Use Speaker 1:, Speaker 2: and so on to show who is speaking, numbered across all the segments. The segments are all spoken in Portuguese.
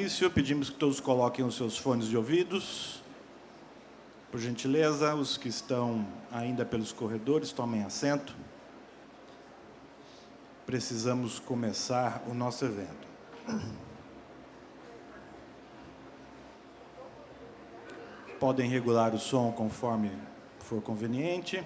Speaker 1: exercício, pedimos que todos coloquem os seus fones de ouvidos. Por gentileza, os que estão ainda pelos corredores, tomem assento. Precisamos começar o nosso evento. Podem regular o som conforme for conveniente.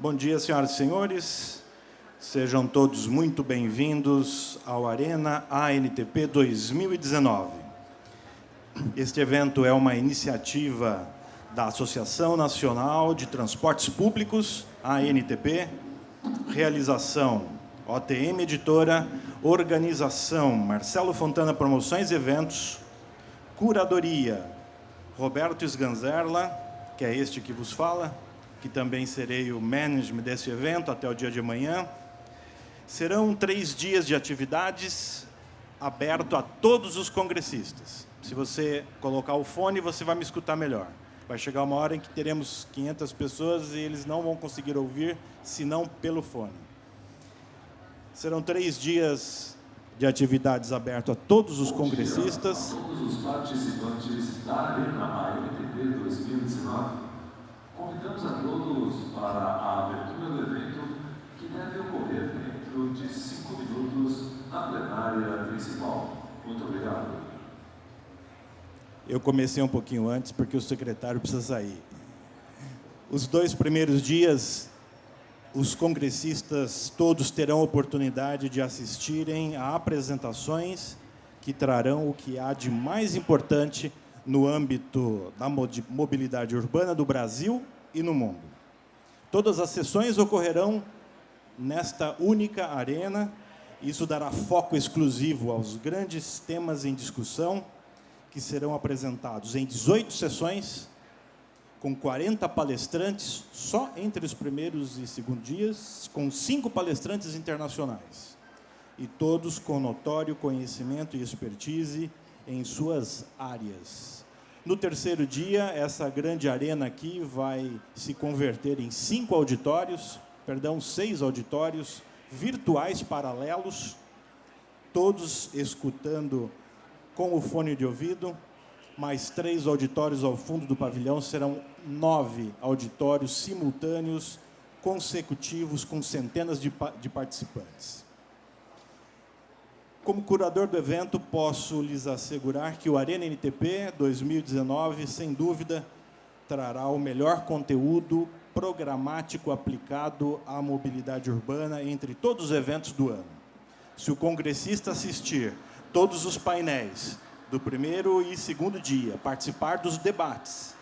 Speaker 1: Bom dia, senhoras e senhores. Sejam todos muito bem-vindos ao Arena ANTP 2019. Este evento é uma iniciativa da Associação Nacional de Transportes Públicos, ANTP, realização OTM Editora, organização Marcelo Fontana Promoções e Eventos, curadoria Roberto Sganzerla, que é este que vos fala, que também serei o management desse evento até o dia de amanhã. Serão 3 dias de atividades aberto a todos os congressistas. Se você colocar o fone, você vai me escutar melhor. Vai chegar uma hora em que teremos 500 pessoas e eles não vão conseguir ouvir, senão pelo fone. Serão 3 dias de atividades aberto a todos os congressistas.
Speaker 2: Todos os participantes da Arena ANTP 2019. Convidamos a todos para a abertura do evento, que deve ocorrer dentro de 5 minutos na plenária principal. Muito obrigado.
Speaker 1: Eu comecei um pouquinho antes, porque o secretário precisa sair. Os 2 primeiros dias, os congressistas todos terão oportunidade de assistirem a apresentações que trarão o que há de mais importante no âmbito da mobilidade urbana do Brasil e no mundo. Todas as sessões ocorrerão nesta única arena. Isso dará foco exclusivo aos grandes temas em discussão, que serão apresentados em 18 sessões, com 40 palestrantes, só entre os primeiros e segundos dias, com 5 palestrantes internacionais, e todos com notório conhecimento e expertise em suas áreas. No terceiro dia, essa grande arena aqui vai se converter em 6 auditórios virtuais paralelos, todos escutando com o fone de ouvido, mais 3 auditórios ao fundo do pavilhão, serão 9 auditórios simultâneos, consecutivos, com centenas de participantes. Como curador do evento, posso lhes assegurar que o Arena ANTP 2019, sem dúvida, trará o melhor conteúdo programático aplicado à mobilidade urbana entre todos os eventos do ano. Se o congressista assistir todos os painéis do primeiro e segundo dia, participar dos debates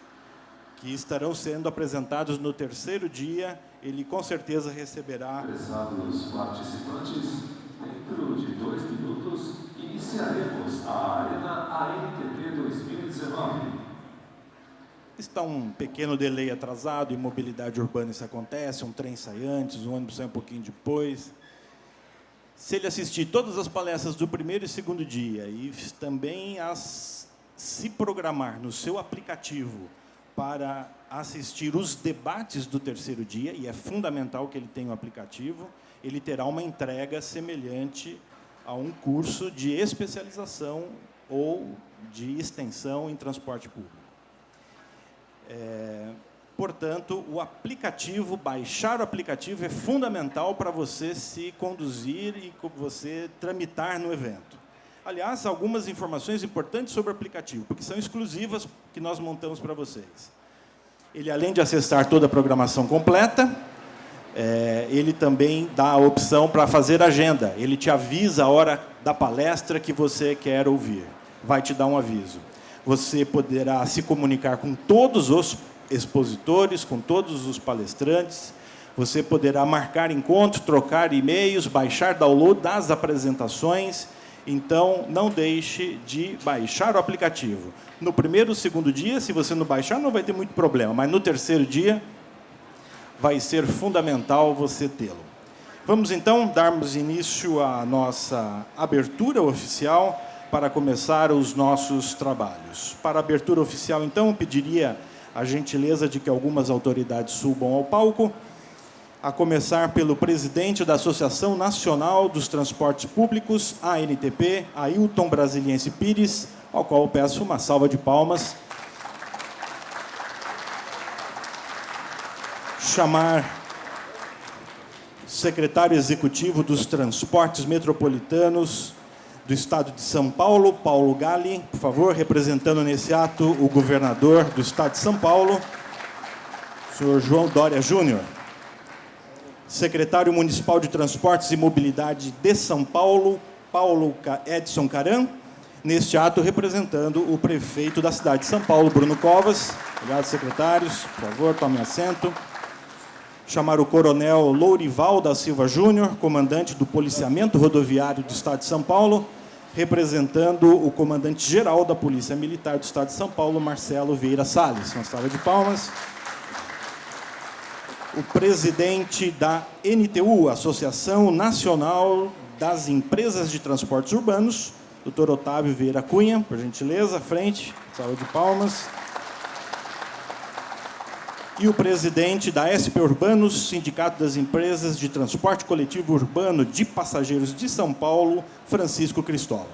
Speaker 1: que estarão sendo apresentados no terceiro dia, ele com certeza receberá...
Speaker 2: Prezados participantes, dentro de 2 minutos, iniciaremos a Arena ANTP 2019.
Speaker 1: Está um pequeno delay atrasado, em mobilidade urbana isso acontece, um trem sai antes, um ônibus sai um pouquinho depois. Se ele assistir todas as palestras do primeiro e segundo dia e também se programar no seu aplicativo para assistir os debates do terceiro dia, e é fundamental que ele tenha um aplicativo, ele terá uma entrega semelhante a um curso de especialização ou de extensão em transporte público. Portanto, o aplicativo, baixar o aplicativo é fundamental para você se conduzir e você tramitar no evento. Aliás, algumas informações importantes sobre o aplicativo, porque são exclusivas que nós montamos para vocês. Ele, além de acessar toda a programação completa, ele também dá a opção para fazer agenda. Ele te avisa a hora da palestra que você quer ouvir. Vai te dar um aviso. Você poderá se comunicar com todos os expositores, com todos os palestrantes. Você poderá marcar encontros, trocar e-mails, baixar download das apresentações. Então, não deixe de baixar o aplicativo. No primeiro e segundo dia, se você não baixar, não vai ter muito problema. Mas no terceiro dia, vai ser fundamental você tê-lo. Vamos, então, darmos início à nossa abertura oficial para começar os nossos trabalhos. Para a abertura oficial, então, pediria a gentileza de que algumas autoridades subam ao palco, a começar pelo presidente da Associação Nacional dos Transportes Públicos, ANTP, Ailton Brasiliense Pires, ao qual eu peço uma salva de palmas. Chamar o secretário executivo dos Transportes Metropolitanos do Estado de São Paulo, Paulo Galli, por favor, representando nesse ato o governador do Estado de São Paulo, senhor João Dória Júnior. Secretário Municipal de Transportes e Mobilidade de São Paulo, Paulo Edson Caran, neste ato representando o prefeito da cidade de São Paulo, Bruno Covas. Obrigado, secretários. Por favor, tomem assento. Chamar o coronel Lourival da Silva Júnior, comandante do Policiamento Rodoviário do Estado de São Paulo, representando o comandante-geral da Polícia Militar do Estado de São Paulo, Marcelo Vieira Salles. Uma salva de palmas. O presidente da NTU, Associação Nacional das Empresas de Transportes Urbanos, Dr. Otávio Vieira Cunha, por gentileza, à frente, salva de palmas. E o presidente da SP Urbanos, Sindicato das Empresas de Transporte Coletivo Urbano de Passageiros de São Paulo, Francisco Cristóvão.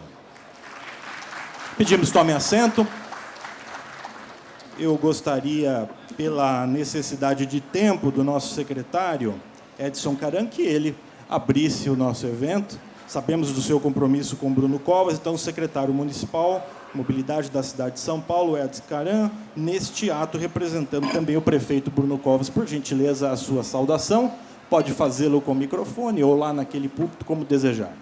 Speaker 1: Pedimos que tomem assento. Eu gostaria, pela necessidade de tempo do nosso secretário, Edson Caran, que ele abrisse o nosso evento. Sabemos do seu compromisso com Bruno Covas, então o secretário municipal, Mobilidade da cidade de São Paulo, Edson Caran, neste ato representando também o prefeito Bruno Covas, por gentileza, a sua saudação. Pode fazê-lo com o microfone ou lá naquele púlpito, como desejar.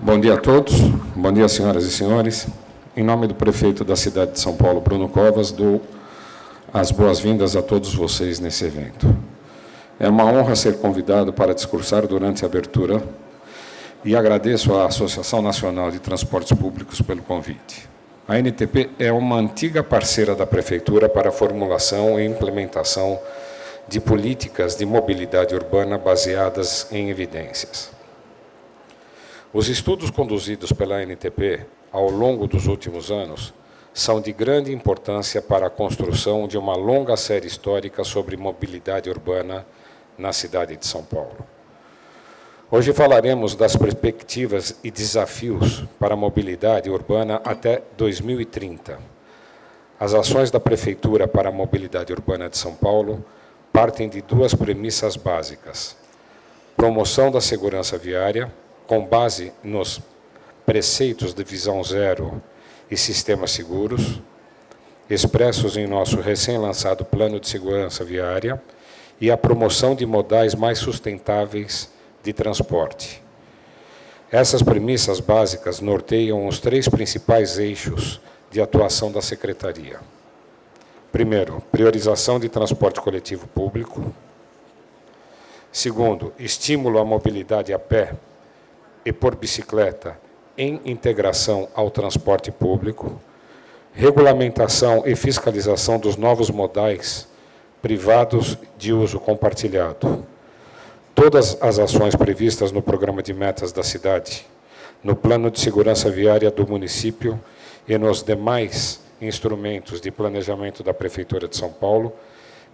Speaker 3: Bom dia a todos, bom dia, senhoras e senhores. Em nome do prefeito da cidade de São Paulo, Bruno Covas, dou as boas-vindas a todos vocês nesse evento. É uma honra ser convidado para discursar durante a abertura e agradeço à Associação Nacional de Transportes Públicos pelo convite. A ANTP é uma antiga parceira da Prefeitura para a formulação e implementação de políticas de mobilidade urbana baseadas em evidências. Os estudos conduzidos pela ANTP ao longo dos últimos anos são de grande importância para a construção de uma longa série histórica sobre mobilidade urbana na cidade de São Paulo. Hoje falaremos das perspectivas e desafios para a mobilidade urbana até 2030. As ações da Prefeitura para a mobilidade urbana de São Paulo partem de duas premissas básicas: promoção da segurança viária, com base nos preceitos de Visão Zero e sistemas seguros, expressos em nosso recém-lançado Plano de Segurança Viária, e a promoção de modais mais sustentáveis de transporte. Essas premissas básicas norteiam os três principais eixos de atuação da Secretaria. Primeiro, priorização de transporte coletivo público. Segundo, estímulo à mobilidade a pé e por bicicleta em integração ao transporte público, regulamentação e fiscalização dos novos modais privados de uso compartilhado. Todas as ações previstas no Programa de Metas da cidade, no Plano de Segurança Viária do município e nos demais instrumentos de planejamento da Prefeitura de São Paulo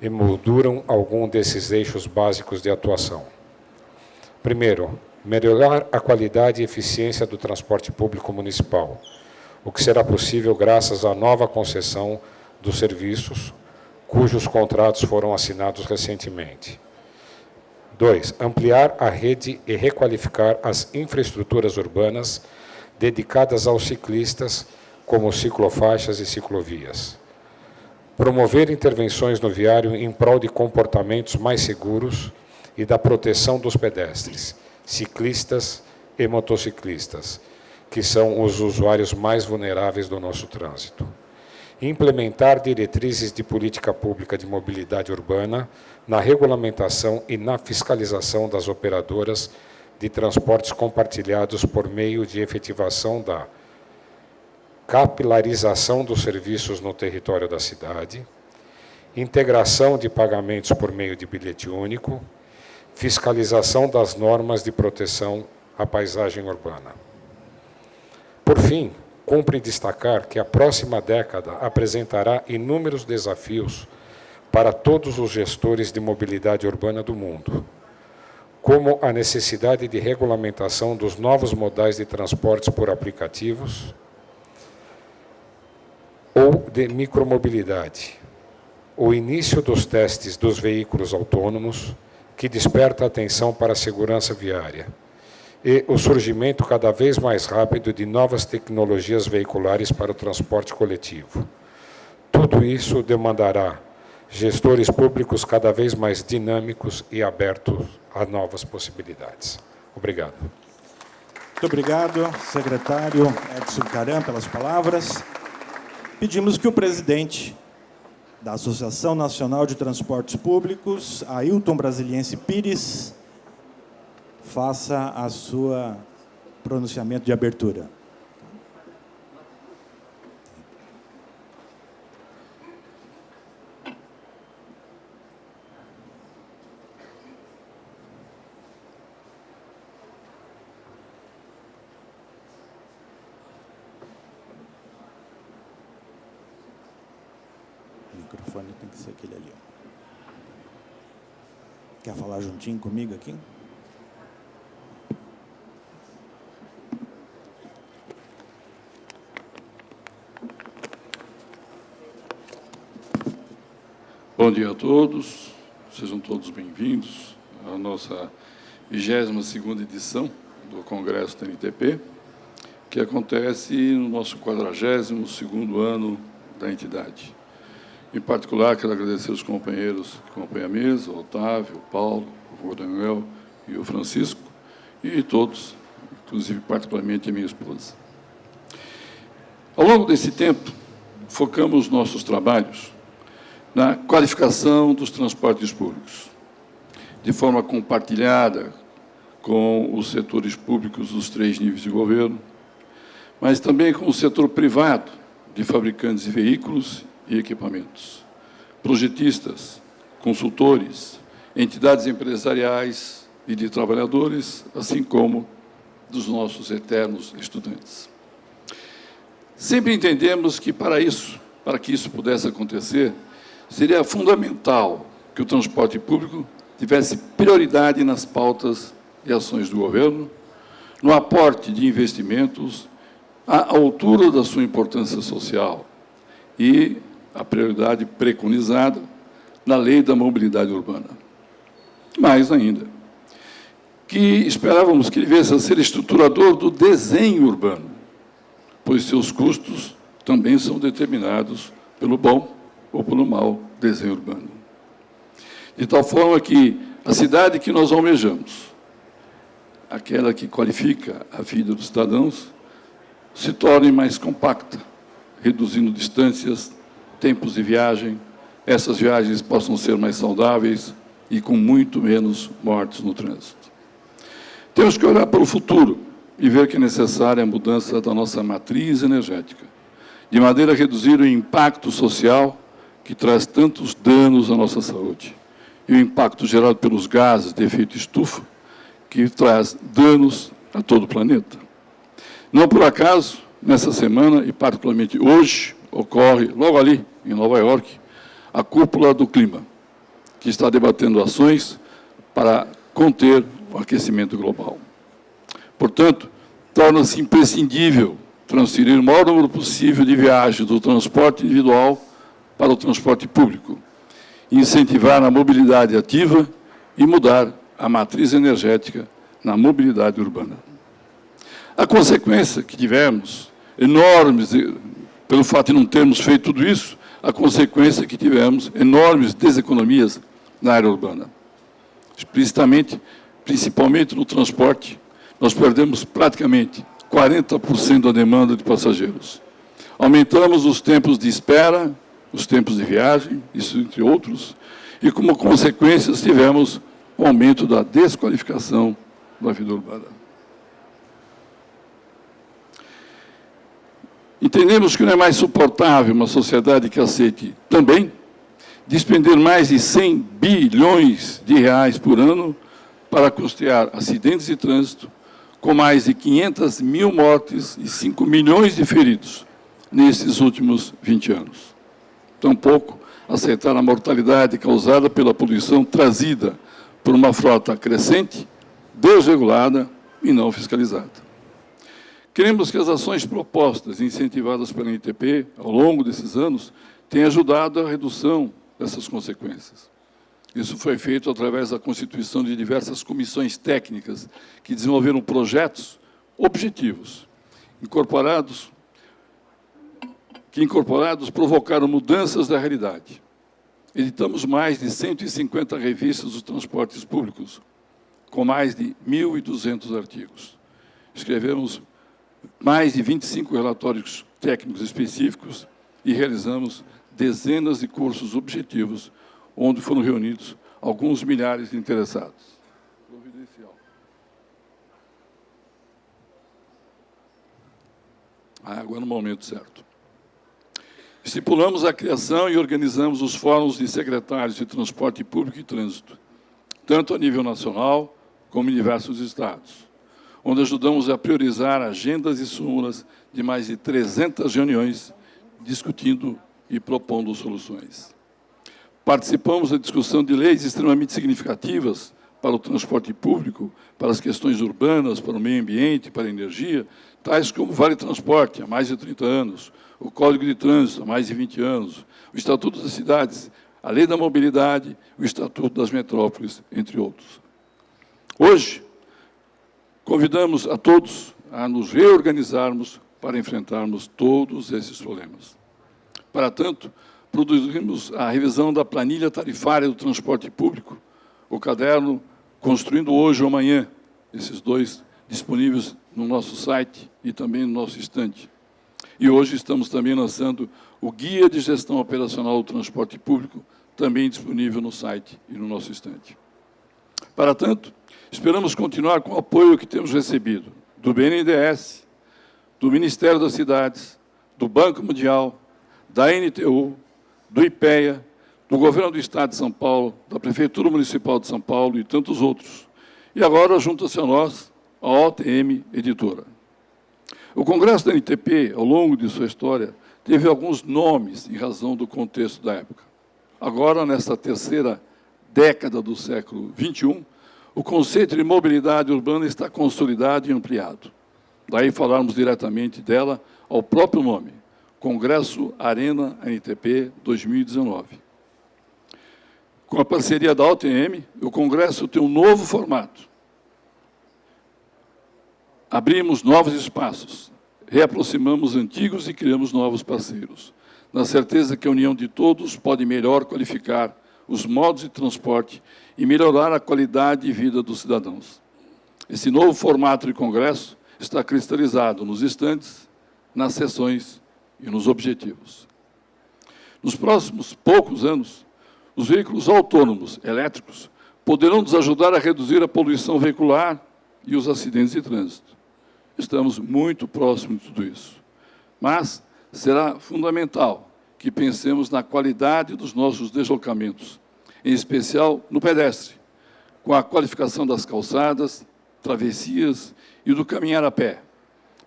Speaker 3: emolduram algum desses eixos básicos de atuação. Primeiro, melhorar a qualidade e eficiência do transporte público municipal, o que será possível graças à nova concessão dos serviços, cujos contratos foram assinados recentemente. 2. Ampliar a rede e requalificar as infraestruturas urbanas dedicadas aos ciclistas, como ciclofaixas e ciclovias. Promover intervenções no viário em prol de comportamentos mais seguros e da proteção dos pedestres, ciclistas e motociclistas, que são os usuários mais vulneráveis do nosso trânsito. Implementar diretrizes de política pública de mobilidade urbana na regulamentação e na fiscalização das operadoras de transportes compartilhados por meio de efetivação da capilarização dos serviços no território da cidade, integração de pagamentos por meio de bilhete único, fiscalização das normas de proteção à paisagem urbana. Por fim, cumpre destacar que a próxima década apresentará inúmeros desafios para todos os gestores de mobilidade urbana do mundo, como a necessidade de regulamentação dos novos modais de transportes por aplicativos ou de micromobilidade, o início dos testes dos veículos autônomos, que desperta atenção para a segurança viária, e o surgimento cada vez mais rápido de novas tecnologias veiculares para o transporte coletivo. Tudo isso demandará gestores públicos cada vez mais dinâmicos e abertos a novas possibilidades. Obrigado.
Speaker 1: Muito obrigado, secretário Edson Caram, pelas palavras. Pedimos que o presidente da Associação Nacional de Transportes Públicos, Ailton Brasiliense Pires, faça a sua pronunciamento de abertura. O microfone tem que ser aquele ali. Quer falar juntinho comigo aqui?
Speaker 4: Bom dia a todos, sejam todos bem-vindos à nossa 22ª edição do Congresso da NTP, que acontece no nosso 42º ano da entidade. Em particular, quero agradecer os companheiros que acompanham a mesa, o Otávio, o Paulo, o Rodaniel e o Francisco, e todos, inclusive particularmente a minha esposa. Ao longo desse tempo, focamos nossos trabalhos na qualificação dos transportes públicos, de forma compartilhada com os setores públicos dos 3 níveis de governo, mas também com o setor privado de fabricantes de veículos e equipamentos, projetistas, consultores, entidades empresariais e de trabalhadores, assim como dos nossos eternos estudantes. Sempre entendemos que, para que isso pudesse acontecer, seria fundamental que o transporte público tivesse prioridade nas pautas e ações do governo, no aporte de investimentos à altura da sua importância social e a prioridade preconizada na Lei da Mobilidade Urbana. Mais ainda, que esperávamos que ele viesse a ser estruturador do desenho urbano, pois seus custos também são determinados pelo bom ou pelo mau desenho urbano. De tal forma que a cidade que nós almejamos, aquela que qualifica a vida dos cidadãos, se torne mais compacta, reduzindo distâncias, tempos de viagem, essas viagens possam ser mais saudáveis e com muito menos mortes no trânsito. Temos que olhar para o futuro e ver que é necessária a mudança da nossa matriz energética, de maneira a reduzir o impacto social que traz tantos danos à nossa saúde, e o impacto gerado pelos gases de efeito estufa, que traz danos a todo o planeta. Não por acaso, nessa semana, e particularmente hoje, ocorre, logo ali, em Nova York, a Cúpula do Clima, que está debatendo ações para conter o aquecimento global. Portanto, torna-se imprescindível transferir o maior número possível de viagens do transporte individual para o transporte público, incentivar a mobilidade ativa e mudar a matriz energética na mobilidade urbana. A consequência que tivemos, enormes, pelo fato de não termos feito tudo isso, a consequência que tivemos, enormes deseconomias na área urbana. Explicitamente, principalmente no transporte, nós perdemos praticamente 40% da demanda de passageiros. Aumentamos os tempos de espera, os tempos de viagem, isso entre outros, e como consequências tivemos o aumento da desqualificação da vida urbana. Entendemos que não é mais suportável uma sociedade que aceite também despender mais de 100 bilhões de reais por ano para custear acidentes de trânsito, com mais de 500 mil mortes e 5 milhões de feridos nesses últimos 20 anos. Tampouco aceitar a mortalidade causada pela poluição trazida por uma frota crescente, desregulada e não fiscalizada. Queremos que as ações propostas e incentivadas pela ANTP ao longo desses anos tenham ajudado à redução dessas consequências. Isso foi feito através da constituição de diversas comissões técnicas que desenvolveram projetos objetivos, que incorporados provocaram mudanças da realidade. Editamos mais de 150 revistas dos transportes públicos, com mais de 1.200 artigos. Escrevemos mais de 25 relatórios técnicos específicos e realizamos dezenas de cursos objetivos, onde foram reunidos alguns milhares de interessados. Agora no momento certo. Estipulamos a criação e organizamos os fóruns de secretários de transporte público e trânsito, tanto a nível nacional como em diversos estados, onde ajudamos a priorizar agendas e súmulas de mais de 300 reuniões, discutindo e propondo soluções. Participamos da discussão de leis extremamente significativas para o transporte público, para as questões urbanas, para o meio ambiente, para a energia, tais como o Vale Transporte, há mais de 30 anos, o Código de Trânsito, há mais de 20 anos, o Estatuto das Cidades, a Lei da Mobilidade, o Estatuto das Metrópoles, entre outros. Hoje, convidamos a todos a nos reorganizarmos para enfrentarmos todos esses problemas. Para tanto, produzimos a revisão da planilha tarifária do transporte público, o caderno Construindo Hoje ou Amanhã, esses dois disponíveis no nosso site e também no nosso estande. E hoje estamos também lançando o Guia de Gestão Operacional do Transporte Público, também disponível no site e no nosso estande. Para tanto, esperamos continuar com o apoio que temos recebido do BNDES, do Ministério das Cidades, do Banco Mundial, da NTU, do IPEA, do Governo do Estado de São Paulo, da Prefeitura Municipal de São Paulo e tantos outros. E agora junta-se a nós a OTM Editora. O Congresso da NTP, ao longo de sua história, teve alguns nomes em razão do contexto da época. Agora, nesta terceira década do século XXI, o conceito de mobilidade urbana está consolidado e ampliado. Daí falarmos diretamente dela ao próprio nome, Congresso Arena ANTP 2019. Com a parceria da OTM, o Congresso tem um novo formato. Abrimos novos espaços, reaproximamos antigos e criamos novos parceiros, na certeza que a união de todos pode melhor qualificar os modos de transporte e melhorar a qualidade de vida dos cidadãos. Esse novo formato de congresso está cristalizado nos estandes, nas sessões e nos objetivos. Nos próximos poucos anos, os veículos autônomos elétricos poderão nos ajudar a reduzir a poluição veicular e os acidentes de trânsito. Estamos muito próximos de tudo isso. Mas será fundamental que pensemos na qualidade dos nossos deslocamentos, em especial no pedestre, com a qualificação das calçadas, travessias e do caminhar a pé,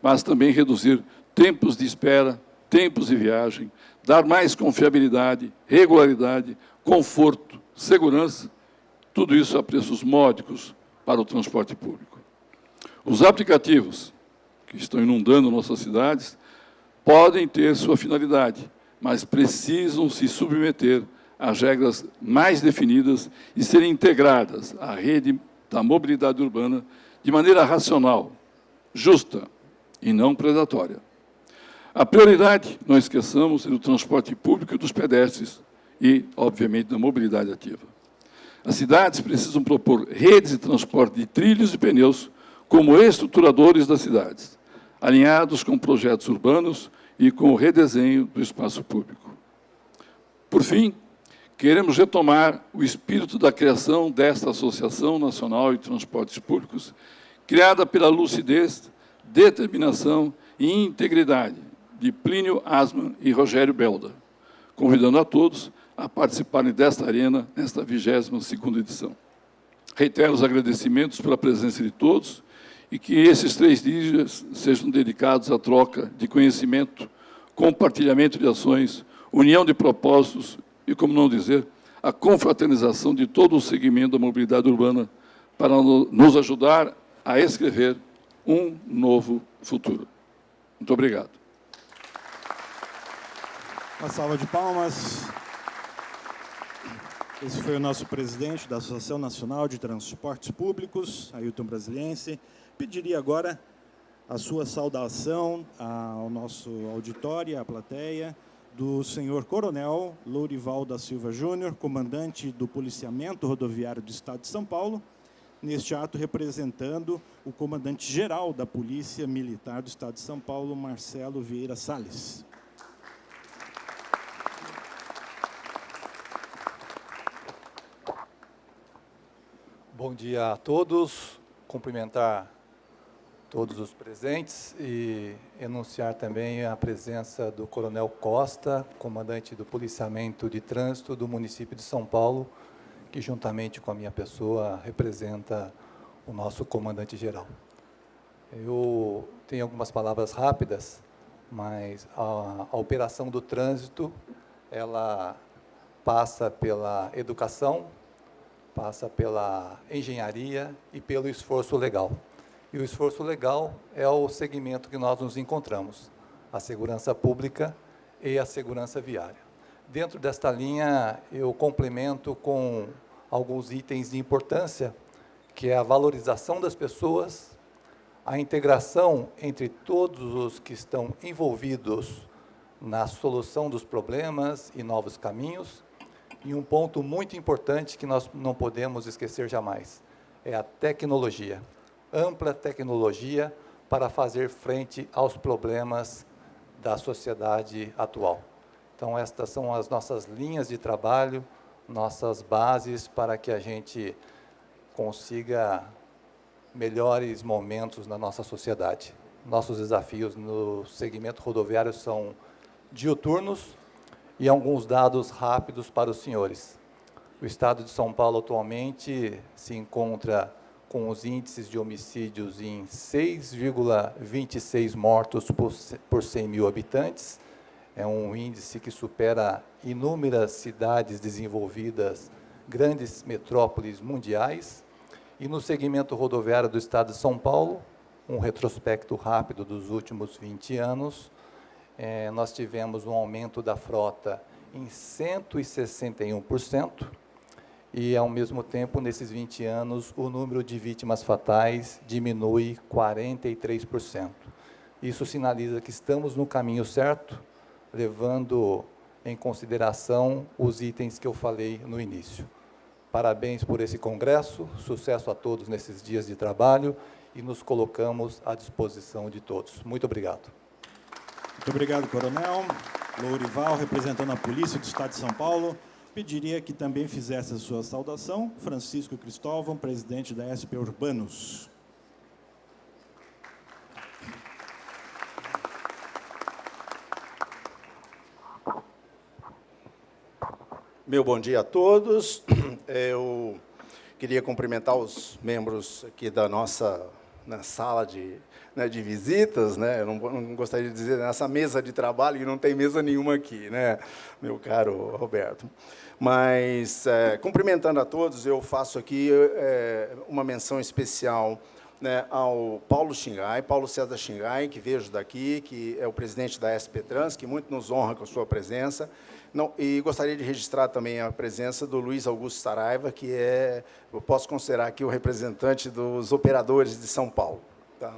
Speaker 4: mas também reduzir tempos de espera, tempos de viagem, dar mais confiabilidade, regularidade, conforto, segurança, tudo isso a preços módicos para o transporte público. Os aplicativos que estão inundando nossas cidades podem ter sua finalidade, mas precisam se submeter às regras mais definidas e serem integradas à rede da mobilidade urbana de maneira racional, justa e não predatória. A prioridade, não esqueçamos, é do transporte público e dos pedestres e, obviamente, da mobilidade ativa. As cidades precisam propor redes de transporte de trilhos e pneus como estruturadores das cidades, alinhados com projetos urbanos e com o redesenho do espaço público. Por fim, queremos retomar o espírito da criação desta Associação Nacional de Transportes Públicos criada pela lucidez, determinação e integridade de Plínio Asman e Rogério Belda, convidando a todos a participarem desta arena nesta 22ª edição. Reitero os agradecimentos pela presença de todos e que esses 3 dias sejam dedicados à troca de conhecimento, compartilhamento de ações, união de propósitos e, como não dizer, a confraternização de todo o segmento da mobilidade urbana para nos ajudar a escrever um novo futuro. Muito obrigado.
Speaker 1: Uma salva de palmas. Esse foi o nosso presidente da Associação Nacional de Transportes Públicos, Ailton Brasiliense. Pediria agora a sua saudação ao nosso auditório, à plateia, do senhor Coronel Lourival da Silva Júnior, comandante do Policiamento Rodoviário do Estado de São Paulo, neste ato representando o comandante-geral da Polícia Militar do Estado de São Paulo, Marcelo Vieira Salles.
Speaker 5: Bom dia a todos, cumprimentar todos os presentes e enunciar também a presença do Coronel Costa, comandante do Policiamento de Trânsito do município de São Paulo, que juntamente com a minha pessoa representa o nosso comandante-geral. Eu tenho algumas palavras rápidas, mas a operação do trânsito, ela passa pela educação, passa pela engenharia e pelo esforço legal. E o esforço legal é o segmento que nós nos encontramos, a segurança pública e a segurança viária. Dentro desta linha, eu complemento com alguns itens de importância, que é a valorização das pessoas, a integração entre todos os que estão envolvidos na solução dos problemas e novos caminhos, e um ponto muito importante que nós não podemos esquecer jamais, é a tecnologia. Ampla tecnologia para fazer frente aos problemas da sociedade atual. Então, estas são as nossas linhas de trabalho, nossas bases para que a gente consiga melhores momentos na nossa sociedade. Nossos desafios no segmento rodoviário são diuturnos e alguns dados rápidos para os senhores. O Estado de São Paulo atualmente se encontra com os índices de homicídios em 6,26 mortos por 100 mil habitantes. É um índice que supera inúmeras cidades desenvolvidas, grandes metrópoles mundiais. E no segmento rodoviário do Estado de São Paulo, um retrospecto rápido dos últimos 20 anos, nós tivemos um aumento da frota em 161%, e, ao mesmo tempo, nesses 20 anos, o número de vítimas fatais diminui 43%. Isso sinaliza que estamos no caminho certo, levando em consideração os itens que eu falei no início. Parabéns por esse congresso, sucesso a todos nesses dias de trabalho e nos colocamos à disposição de todos. Muito obrigado.
Speaker 1: Muito obrigado, Coronel Lourival, representando a Polícia do Estado de São Paulo. Pediria que também fizesse a sua saudação, Francisco Cristóvão, presidente da SP Urbanos.
Speaker 6: Meu bom dia a todos. Eu queria cumprimentar os membros aqui da nossa sala de visitas, né? Eu não gostaria de dizer nessa mesa de trabalho, que não tem mesa nenhuma aqui, né, meu caro Roberto. Mas, cumprimentando a todos, eu faço aqui uma menção especial, né, ao Paulo César Xingai, que vejo daqui, que é o presidente da SP Trans, que muito nos honra com a sua presença. E gostaria de registrar também a presença do Luiz Augusto Saraiva, que eu posso considerar aqui o representante dos operadores de São Paulo. Tá?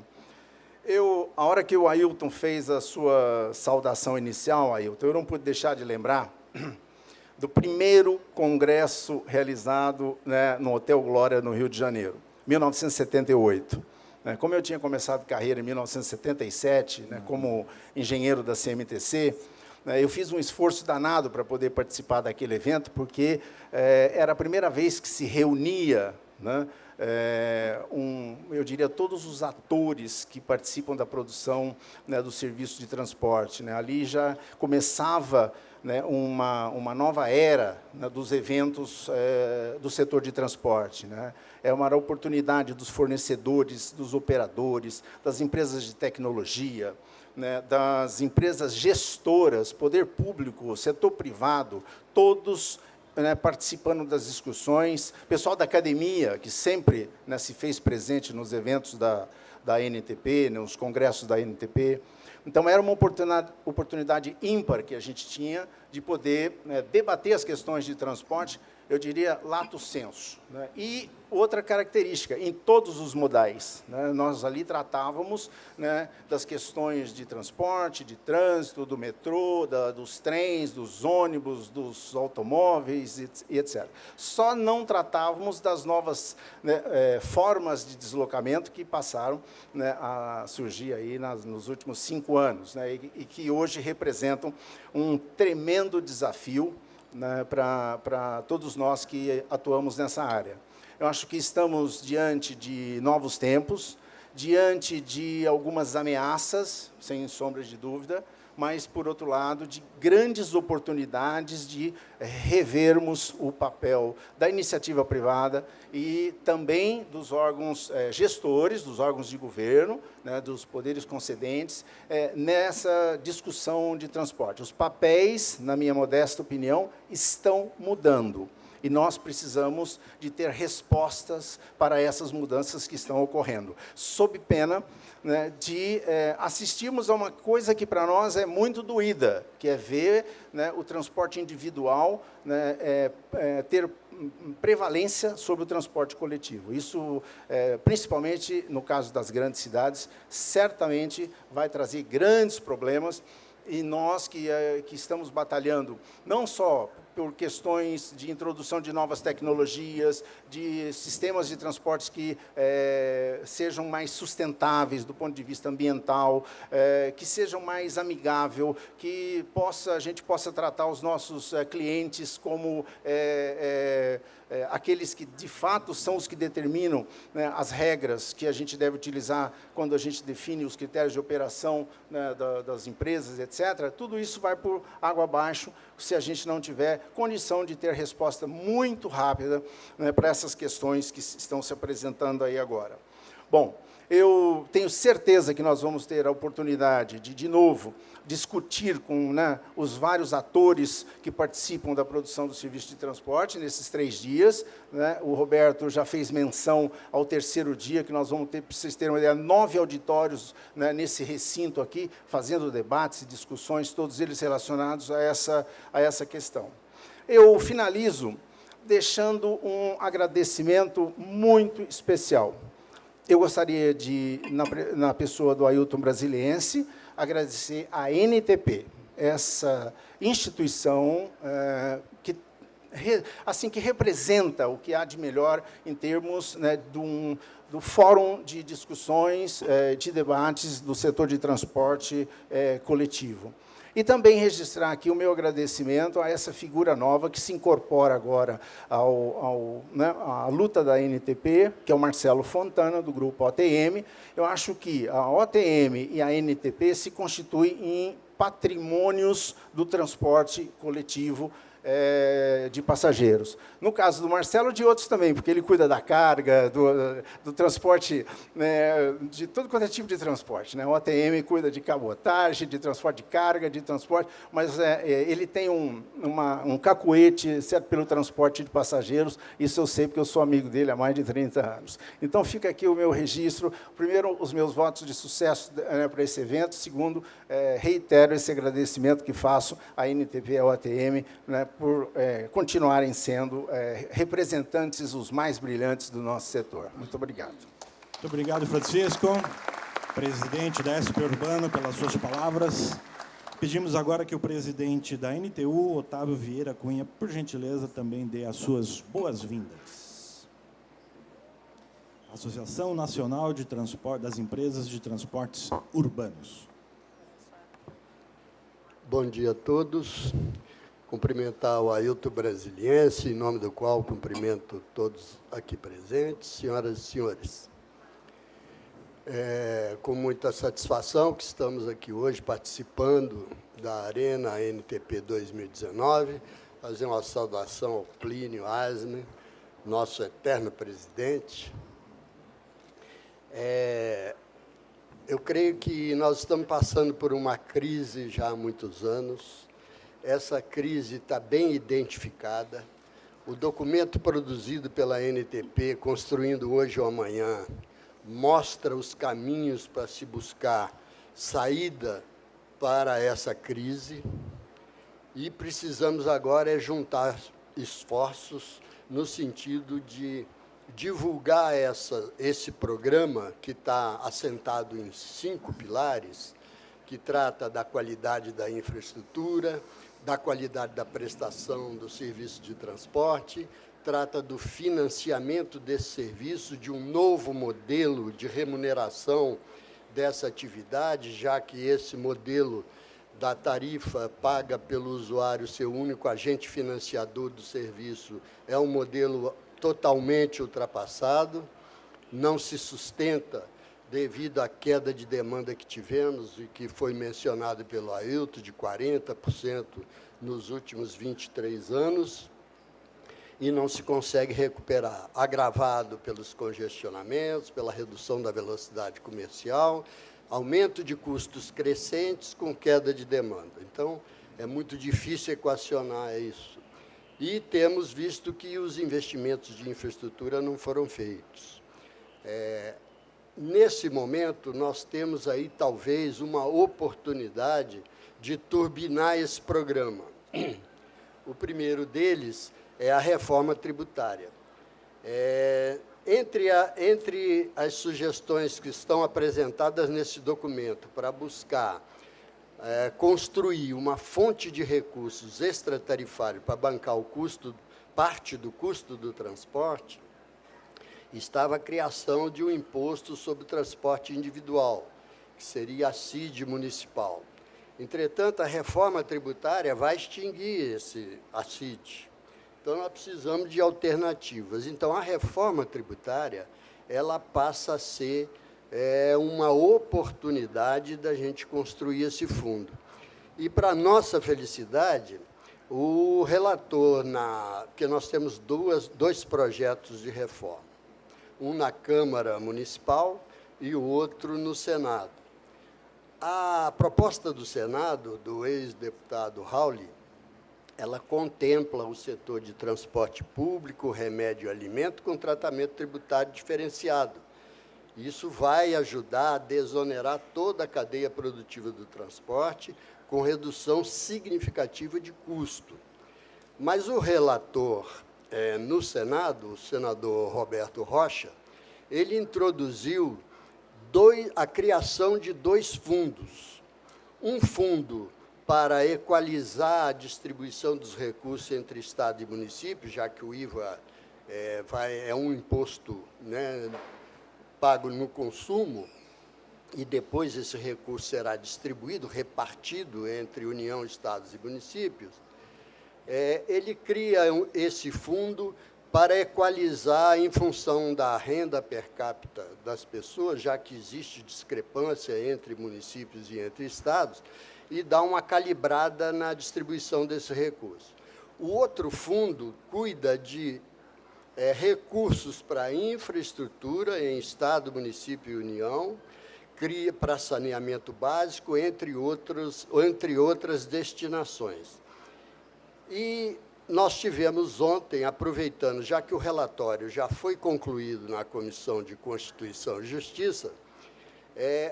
Speaker 6: A hora que o Ailton fez a sua saudação inicial, Ailton, eu não pude deixar de lembrar do primeiro congresso realizado, né, no Hotel Glória, no Rio de Janeiro, 1978. Como eu tinha começado carreira em 1977, né, como engenheiro da CMTC, eu fiz um esforço danado para poder participar daquele evento, porque era a primeira vez que se reunia, né, eu diria, todos os atores que participam da produção, né, do serviço de transporte, né? Ali já começava, né, uma nova era, né, dos eventos do setor de transporte, né? É uma oportunidade dos fornecedores, dos operadores, das empresas de tecnologia, né, das empresas gestoras, poder público, setor privado, todos, né, participando das discussões, pessoal da academia, que sempre, né, se fez presente nos eventos da NTP, nos congressos da NTP. Então, era uma oportunidade ímpar que a gente tinha de poder, né, debater as questões de transporte, eu diria, lato sensu, né? E outra característica, em todos os modais, né? Nós ali tratávamos, né, das questões de transporte, de trânsito, do metrô, dos trens, dos ônibus, dos automóveis, e etc. Só não tratávamos das novas, né, formas de deslocamento que passaram, né, a surgir aí nos últimos 5 anos, né, e que hoje representam um tremendo desafio, né, para todos nós que atuamos nessa área. Eu acho que estamos diante de novos tempos, diante de algumas ameaças, sem sombra de dúvida, mas, por outro lado, de grandes oportunidades de revermos o papel da iniciativa privada e também dos órgãos gestores, dos órgãos de governo, né, dos poderes concedentes, nessa discussão de transporte. Os papéis, na minha modesta opinião, estão mudando. E nós precisamos de ter respostas para essas mudanças que estão ocorrendo, sob pena, né, de assistirmos a uma coisa que para nós é muito doída, que é ver, né, o transporte individual, né, ter prevalência sobre o transporte coletivo. Isso, principalmente no caso das grandes cidades, certamente vai trazer grandes problemas, e nós que estamos batalhando não só por questões de introdução de novas tecnologias, de sistemas de transportes que sejam mais sustentáveis do ponto de vista ambiental, que sejam mais amigáveis, que a gente possa tratar os nossos clientes como aqueles que, de fato, são os que determinam, né, as regras que a gente deve utilizar quando a gente define os critérios de operação, né, das empresas, etc. Tudo isso vai por água abaixo se a gente não tiver condição de ter resposta muito rápida, né, para essas questões que estão se apresentando aí agora. Bom, eu tenho certeza que nós vamos ter a oportunidade de novo, discutir com, né, os vários atores que participam da produção do serviço de transporte nesses 3 dias. Né? O Roberto já fez menção ao 3º dia, que nós vamos ter, para vocês terem uma ideia, 9 auditórios, né, nesse recinto aqui, fazendo debates e discussões, todos eles relacionados a essa questão. Eu finalizo deixando um agradecimento muito especial. Eu gostaria de, na pessoa do Ailton Brasiliense, agradecer à NTP, essa instituição que representa o que há de melhor em termos, né, do fórum de discussões, de debates do setor de transporte coletivo. E também registrar aqui o meu agradecimento a essa figura nova que se incorpora agora à luta da NTP, que é o Marcelo Fontana, do grupo OTM. Eu acho que a OTM e a NTP se constituem em patrimônios do transporte coletivo de passageiros. No caso do Marcelo, de outros também, porque ele cuida da carga, do transporte, né, de todo quanto é tipo de transporte, né? O OTM cuida de cabotagem, de transporte de carga, de transporte, mas ele tem um cacuete, certo, pelo transporte de passageiros. Isso eu sei, porque eu sou amigo dele há mais de 30 anos. Então, fica aqui o meu registro. Primeiro, os meus votos de sucesso, né, para esse evento. Segundo, reitero esse agradecimento que faço à NTP e à OTM, né, por continuarem sendo representantes os mais brilhantes do nosso setor. Muito obrigado.
Speaker 1: Muito obrigado, Francisco, presidente da SP Urbano, pelas suas palavras. Pedimos agora que o presidente da NTU, Otávio Vieira Cunha, por gentileza, também dê as suas boas-vindas. Associação Nacional de Transporte das Empresas de Transportes Urbanos.
Speaker 7: Bom dia a todos. Cumprimentar o Ailton Brasiliense, em nome do qual cumprimento todos aqui presentes, senhoras e senhores. Com muita satisfação que estamos aqui hoje participando da Arena ANTP 2019, fazer uma saudação ao Plínio Asman, nosso eterno presidente. Eu creio que nós estamos passando por uma crise já há muitos anos. Essa crise está bem identificada. O documento produzido pela ANTP, Construindo Hoje ou Amanhã, mostra os caminhos para se buscar saída para essa crise, e precisamos agora juntar esforços no sentido de divulgar esse programa, que está assentado em 5 pilares, que trata da qualidade da infraestrutura, da qualidade da prestação do serviço de transporte, trata do financiamento desse serviço, de um novo modelo de remuneração dessa atividade, já que esse modelo da tarifa paga pelo usuário seu único agente financiador do serviço é um modelo totalmente ultrapassado, não se sustenta devido à queda de demanda que tivemos e que foi mencionado pelo Ailton, de 40% nos últimos 23 anos, e não se consegue recuperar, agravado pelos congestionamentos, pela redução da velocidade comercial, aumento de custos crescentes com queda de demanda. Então, é muito difícil equacionar isso. E temos visto que os investimentos de infraestrutura não foram feitos. Nesse momento, nós temos aí, talvez, uma oportunidade de turbinar esse programa. O primeiro deles é a reforma tributária. Entre as sugestões que estão apresentadas nesse documento para buscar construir uma fonte de recursos extratarifário para bancar parte do custo do transporte, estava a criação de um imposto sobre o transporte individual, que seria a CID municipal. Entretanto, a reforma tributária vai extinguir a CID. Então, nós precisamos de alternativas. Então, a reforma tributária ela passa a ser uma oportunidade da gente construir esse fundo. E, para nossa felicidade, o relator, porque nós temos dois projetos de reforma, um na Câmara Municipal e o outro no Senado. A proposta do Senado, do ex-deputado Rauli, ela contempla o setor de transporte público, remédio e alimento com tratamento tributário diferenciado. Isso vai ajudar a desonerar toda a cadeia produtiva do transporte, com redução significativa de custo. Mas o relator, no Senado, o senador Roberto Rocha, ele introduziu a criação de 2 fundos. Um fundo para equalizar a distribuição dos recursos entre Estado e município, já que o IVA é um imposto, né, pago no consumo, e depois esse recurso será distribuído, repartido entre União, Estados e municípios. Ele cria esse fundo para equalizar em função da renda per capita das pessoas, já que existe discrepância entre municípios e entre estados, e dá uma calibrada na distribuição desse recurso. O outro fundo cuida de recursos para infraestrutura em Estado, município e União, cria para saneamento básico, entre outras destinações. E nós tivemos ontem, aproveitando, já que o relatório já foi concluído na Comissão de Constituição e Justiça,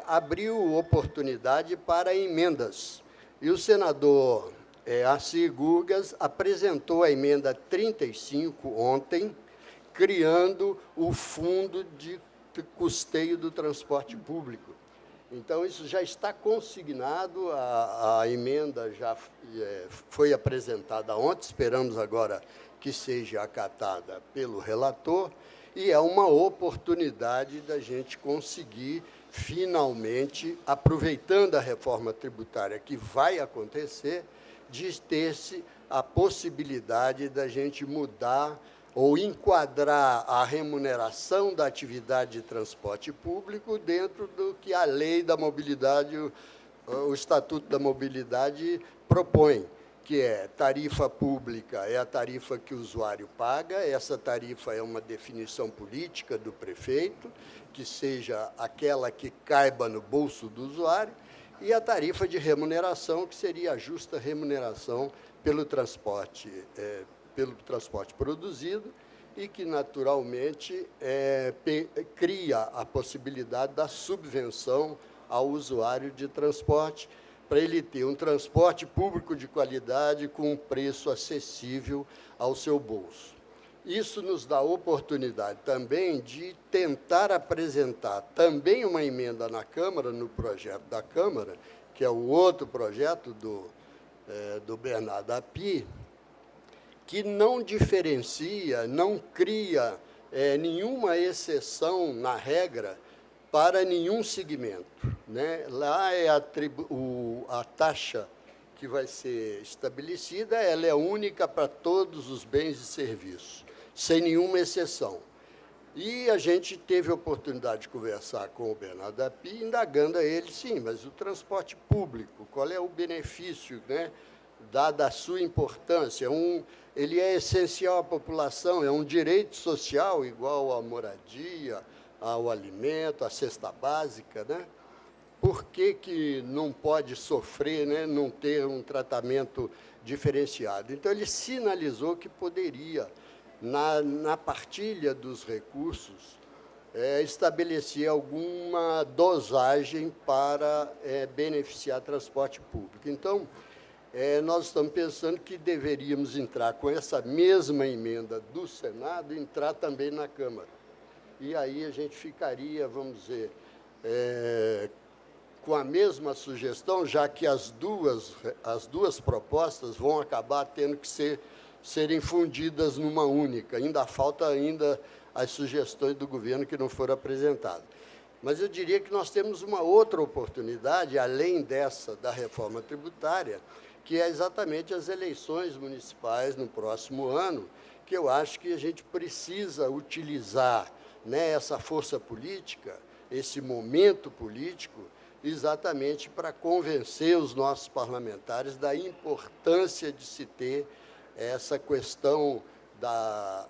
Speaker 7: abriu oportunidade para emendas. E o senador Assi Gurgas apresentou a emenda 35 ontem, criando o Fundo de Custeio do Transporte Público. Então, isso já está consignado, a emenda já foi apresentada ontem, esperamos agora que seja acatada pelo relator, e é uma oportunidade da gente conseguir, finalmente, aproveitando a reforma tributária que vai acontecer, de ter-se a possibilidade da gente mudar ou enquadrar a remuneração da atividade de transporte público dentro do que a lei da mobilidade, o Estatuto da Mobilidade propõe, que é tarifa pública, é a tarifa que o usuário paga, essa tarifa é uma definição política do prefeito, que seja aquela que caiba no bolso do usuário, e a tarifa de remuneração, que seria a justa remuneração pelo transporte produzido, e que, naturalmente, cria a possibilidade da subvenção ao usuário de transporte, para ele ter um transporte público de qualidade com um preço acessível ao seu bolso. Isso nos dá a oportunidade também de tentar apresentar também uma emenda na Câmara, no projeto da Câmara, que é o outro projeto do Bernardo Api, que não diferencia, não cria nenhuma exceção na regra para nenhum segmento, né? Lá é a taxa que vai ser estabelecida, ela é única para todos os bens e serviços, sem nenhuma exceção. E a gente teve a oportunidade de conversar com o Bernardo Api, indagando a ele, sim, mas o transporte público, qual é o benefício, né, dada a sua importância? Ele é essencial à população, é um direito social igual à moradia, ao alimento, à cesta básica, né? Por que não pode sofrer, né, não ter um tratamento diferenciado? Então, ele sinalizou que poderia, na partilha dos recursos, estabelecer alguma dosagem para beneficiar transporte público. Então, nós estamos pensando que deveríamos entrar com essa mesma emenda do Senado, entrar também na Câmara. E aí a gente ficaria, vamos dizer, com a mesma sugestão, já que as duas propostas vão acabar tendo que serem fundidas numa única. Ainda falta as sugestões do governo que não foram apresentadas. Mas eu diria que nós temos uma outra oportunidade, além dessa da reforma tributária, que é exatamente as eleições municipais no próximo ano, que eu acho que a gente precisa utilizar, né, essa força política, esse momento político, exatamente para convencer os nossos parlamentares da importância de se ter essa questão da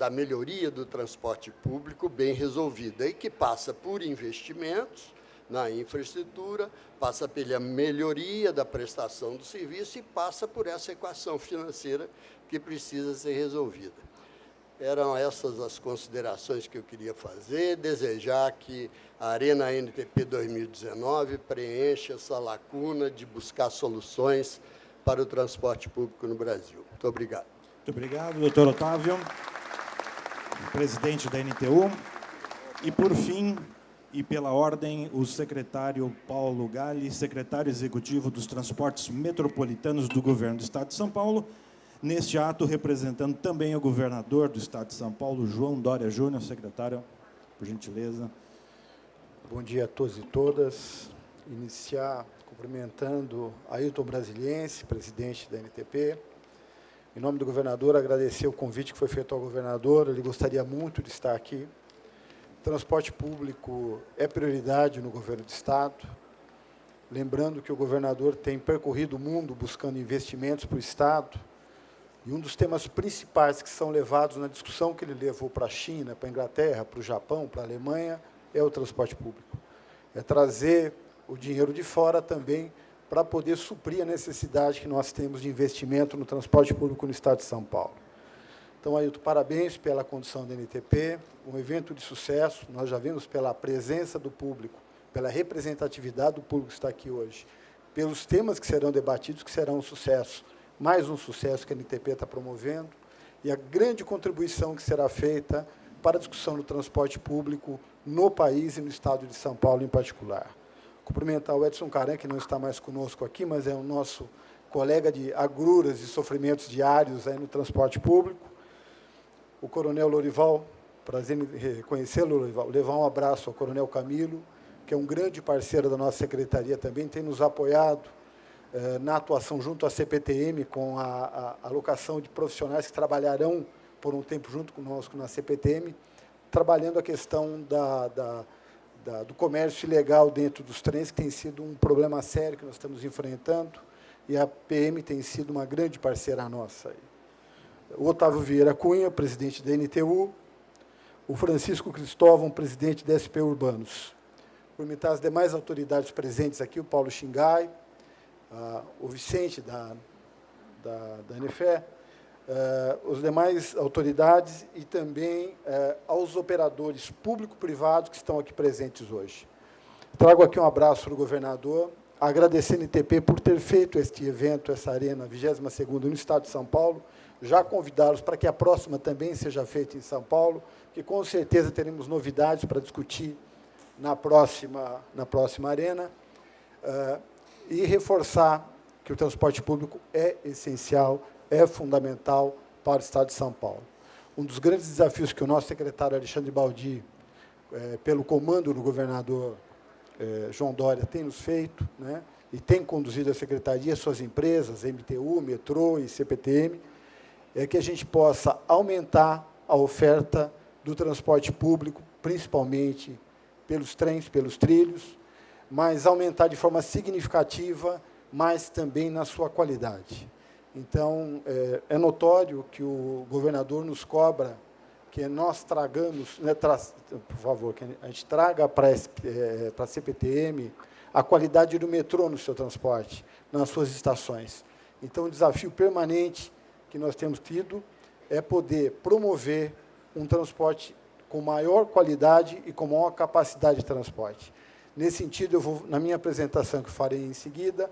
Speaker 7: melhoria do transporte público bem resolvida, e que passa por investimentos na infraestrutura, passa pela melhoria da prestação do serviço e passa por essa equação financeira que precisa ser resolvida. Eram essas as considerações que eu queria fazer, desejar que a Arena ANTP 2019 preencha essa lacuna de buscar soluções para o transporte público no Brasil. Muito obrigado.
Speaker 1: Muito obrigado, doutor Otávio, presidente da NTU. E, por fim, e pela ordem, o secretário Paulo Galli, secretário executivo dos Transportes Metropolitanos do Governo do Estado de São Paulo, neste ato representando também o governador do Estado de São Paulo, João Dória Júnior. Secretário, por gentileza.
Speaker 8: Bom dia a todos e todas. Iniciar cumprimentando Ailton Brasiliense, presidente da NTP. Em nome do governador, agradecer o convite que foi feito ao governador. Ele gostaria muito de estar aqui. Transporte público é prioridade no governo do Estado. Lembrando que o governador tem percorrido o mundo buscando investimentos para o Estado. E um dos temas principais que são levados na discussão que ele levou para a China, para a Inglaterra, para o Japão, para a Alemanha, é o transporte público. É trazer o dinheiro de fora também para poder suprir a necessidade que nós temos de investimento no transporte público no Estado de São Paulo. Então, Ailton, parabéns pela condução da NTP, um evento de sucesso. Nós já vimos pela presença do público, pela representatividade do público que está aqui hoje, pelos temas que serão debatidos, que serão um sucesso. Mais um sucesso que a NTP está promovendo, e a grande contribuição que será feita para a discussão do transporte público no país e no Estado de São Paulo em particular. Cumprimentar o Edson Caran, que não está mais conosco aqui, mas é o nosso colega de agruras e sofrimentos diários aí no transporte público. O Coronel Lorival, prazer em reconhecê-lo, Lorival. Levar um abraço ao Coronel Camilo, que é um grande parceiro da nossa secretaria também, tem nos apoiado na atuação junto à CPTM, com a alocação de profissionais que trabalharão por um tempo junto conosco na CPTM, trabalhando a questão do comércio ilegal dentro dos trens, que tem sido um problema sério que nós estamos enfrentando, e a PM tem sido uma grande parceira nossa. O Otávio Vieira Cunha, presidente da NTU, o Francisco Cristóvão, presidente da SP Urbanos. Cumprimentar as demais autoridades presentes aqui, o Paulo Xingai, o Vicente, da ANEFE, as demais autoridades e também aos operadores público-privados que estão aqui presentes hoje. Trago aqui um abraço do governador, agradecer a NTP por ter feito este evento, essa arena 22ª no estado de São Paulo, já convidá-los para que a próxima também seja feita em São Paulo, que com certeza teremos novidades para discutir na próxima arena, e reforçar que o transporte público é essencial, é fundamental para o estado de São Paulo. Um dos grandes desafios que o nosso secretário Alexandre Baldi, pelo comando do governador João Dória, tem nos feito, né, e tem conduzido a secretaria, suas empresas, MTU, Metrô e CPTM, é que a gente possa aumentar a oferta do transporte público, principalmente pelos trens, pelos trilhos, mas aumentar de forma significativa, mas também na sua qualidade. Então, é notório que o governador nos cobra que nós tragamos, né, por favor, que a gente traga para a CPTM a qualidade do metrô no seu transporte, nas suas estações. Então, o desafio permanente que nós temos tido é poder promover um transporte com maior qualidade e com maior capacidade de transporte. Nesse sentido, eu vou, na minha apresentação que farei em seguida,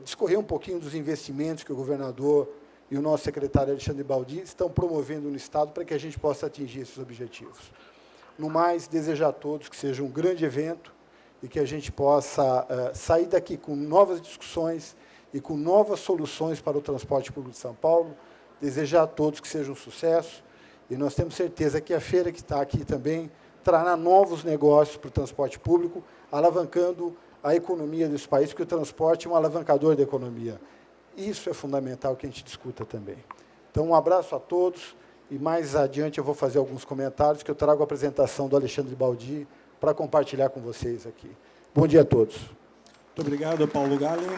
Speaker 8: discorrer um pouquinho dos investimentos que o governador e o nosso secretário Alexandre Baldi estão promovendo no Estado para que a gente possa atingir esses objetivos. No mais, desejar a todos que seja um grande evento e que a gente possa sair daqui com novas discussões e com novas soluções para o transporte público de São Paulo. Desejar a todos que seja um sucesso, e nós temos certeza que a feira que está aqui também trará novos negócios para o transporte público, alavancando a economia desse país, porque o transporte é um alavancador da economia. Isso é fundamental que a gente discuta também. Então, um abraço a todos, e mais adiante eu vou fazer alguns comentários, que eu trago a apresentação do Alexandre Baldi para compartilhar com vocês aqui. Bom dia a todos.
Speaker 1: Muito obrigado, Paulo Gallen,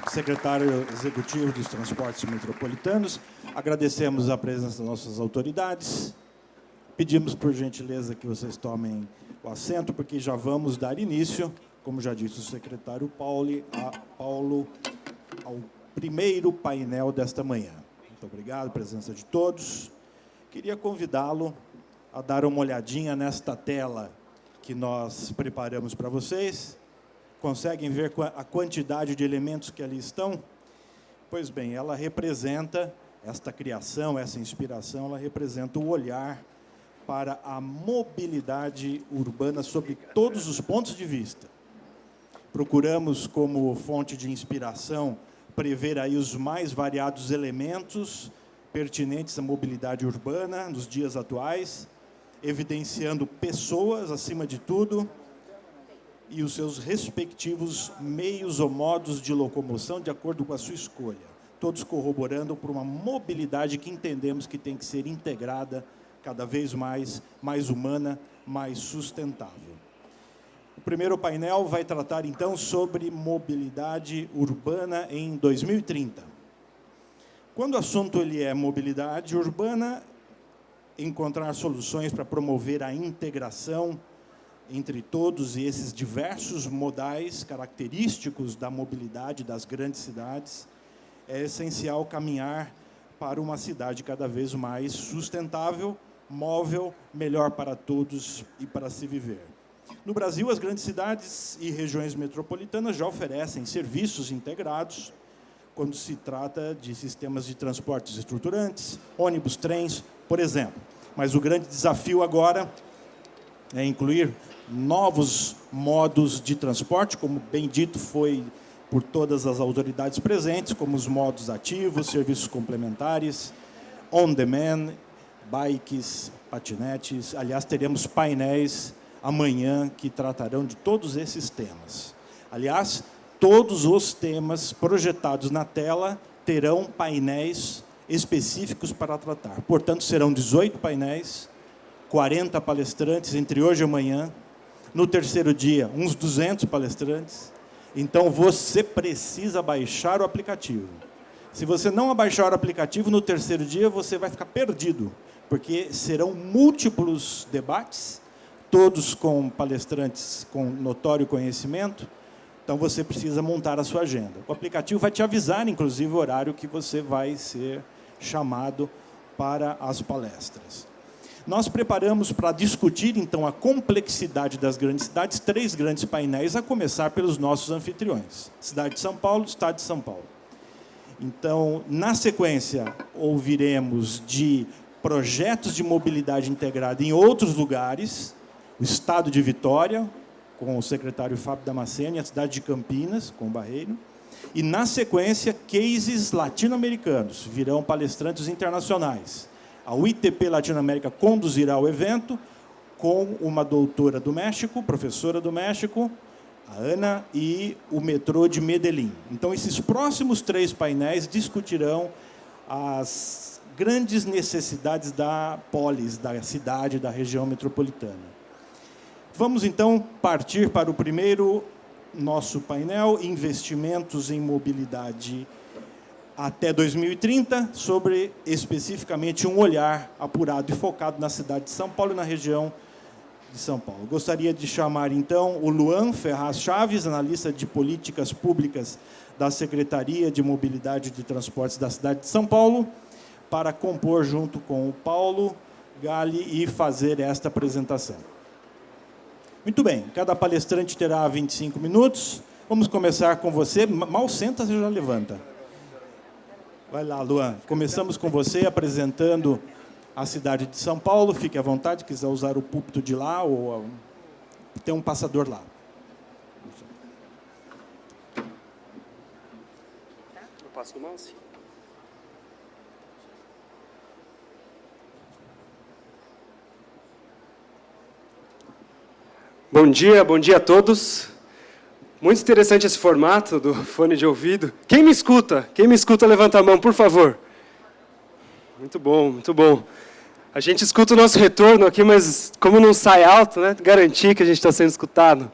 Speaker 1: secretário executivo dos Transportes Metropolitanos. Agradecemos a presença das nossas autoridades. Pedimos, por gentileza, que vocês tomem o assento, porque já vamos dar início, como já disse o secretário Paulo, ao primeiro painel desta manhã. Muito obrigado, presença de todos. Queria convidá-lo a dar uma olhadinha nesta tela que nós preparamos para vocês. Conseguem ver a quantidade de elementos que ali estão? Pois bem, ela representa, esta criação, essa inspiração, ela representa o olhar para a mobilidade urbana sob todos os pontos de vista. Procuramos, como fonte de inspiração, prever aí os mais variados elementos pertinentes à mobilidade urbana nos dias atuais, evidenciando pessoas, acima de tudo, e os seus respectivos meios ou modos de locomoção de acordo com a sua escolha, todos corroborando por uma mobilidade que entendemos que tem que ser integrada cada vez mais humana, mais sustentável. O primeiro painel vai tratar, então, sobre mobilidade urbana em 2030. Quando o assunto ele é mobilidade urbana, encontrar soluções para promover a integração entre todos esses diversos modais característicos da mobilidade das grandes cidades, é essencial caminhar para uma cidade cada vez mais sustentável, móvel, melhor para todos e para se viver. No Brasil, as grandes cidades e regiões metropolitanas já oferecem serviços integrados quando se trata de sistemas de transportes estruturantes, ônibus, trens, por exemplo. Mas o grande desafio agora é incluir novos modos de transporte, como bem dito foi por todas as autoridades presentes, como os modos ativos, serviços complementares, on-demand, bikes, patinetes. Aliás, teremos painéis amanhã que tratarão de todos esses temas. Aliás, todos os temas projetados na tela terão painéis específicos para tratar. Portanto, serão 18 painéis, 40 palestrantes entre hoje e amanhã. No terceiro dia, uns 200 palestrantes. Então, você precisa baixar o aplicativo. Se você não baixar o aplicativo, no terceiro dia você vai ficar perdido, porque serão múltiplos debates, todos com palestrantes com notório conhecimento. Então, você precisa montar a sua agenda. O aplicativo vai te avisar, inclusive, o horário que você vai ser chamado para as palestras. Nós preparamos para discutir, então, a complexidade das grandes cidades, 3 grandes painéis, a começar pelos nossos anfitriões. Cidade de São Paulo, Estado de São Paulo. Então, na sequência, ouviremos de projetos de mobilidade integrada em outros lugares, o Estado de Vitória, com o secretário Fábio Damasceno, e a cidade de Campinas, com o Barreiro. E, na sequência, cases latino-americanos, virão palestrantes internacionais. A UITP Latinoamérica conduzirá o evento com uma doutora do México, professora do México, a Ana, e o metrô de Medellín. Então, esses próximos 3 painéis discutirão as grandes necessidades da polis, da cidade, da região metropolitana. Vamos, então, partir para o primeiro nosso painel, investimentos em mobilidade até 2030, sobre, especificamente, um olhar apurado e focado na cidade de São Paulo e na região de São Paulo. Gostaria de chamar, então, o Luan Ferraz Chaves, analista de políticas públicas da Secretaria de Mobilidade e de Transportes da cidade de São Paulo, para compor, junto com o Paulo Gali, e fazer esta apresentação. Muito bem, cada palestrante terá 25 minutos. Vamos começar com você. Mal senta, você já levanta. Vai lá, Luan. Começamos com você apresentando a cidade de São Paulo. Fique à vontade, quiser usar o púlpito de lá, ou tem um passador lá.
Speaker 9: Eu passo o mouse? Bom dia a todos. Muito interessante esse formato do fone de ouvido. Quem me escuta, levanta a mão, por favor. Muito bom, muito bom. A gente escuta o nosso retorno aqui, mas como não sai alto, né, garantir que a gente está sendo escutado.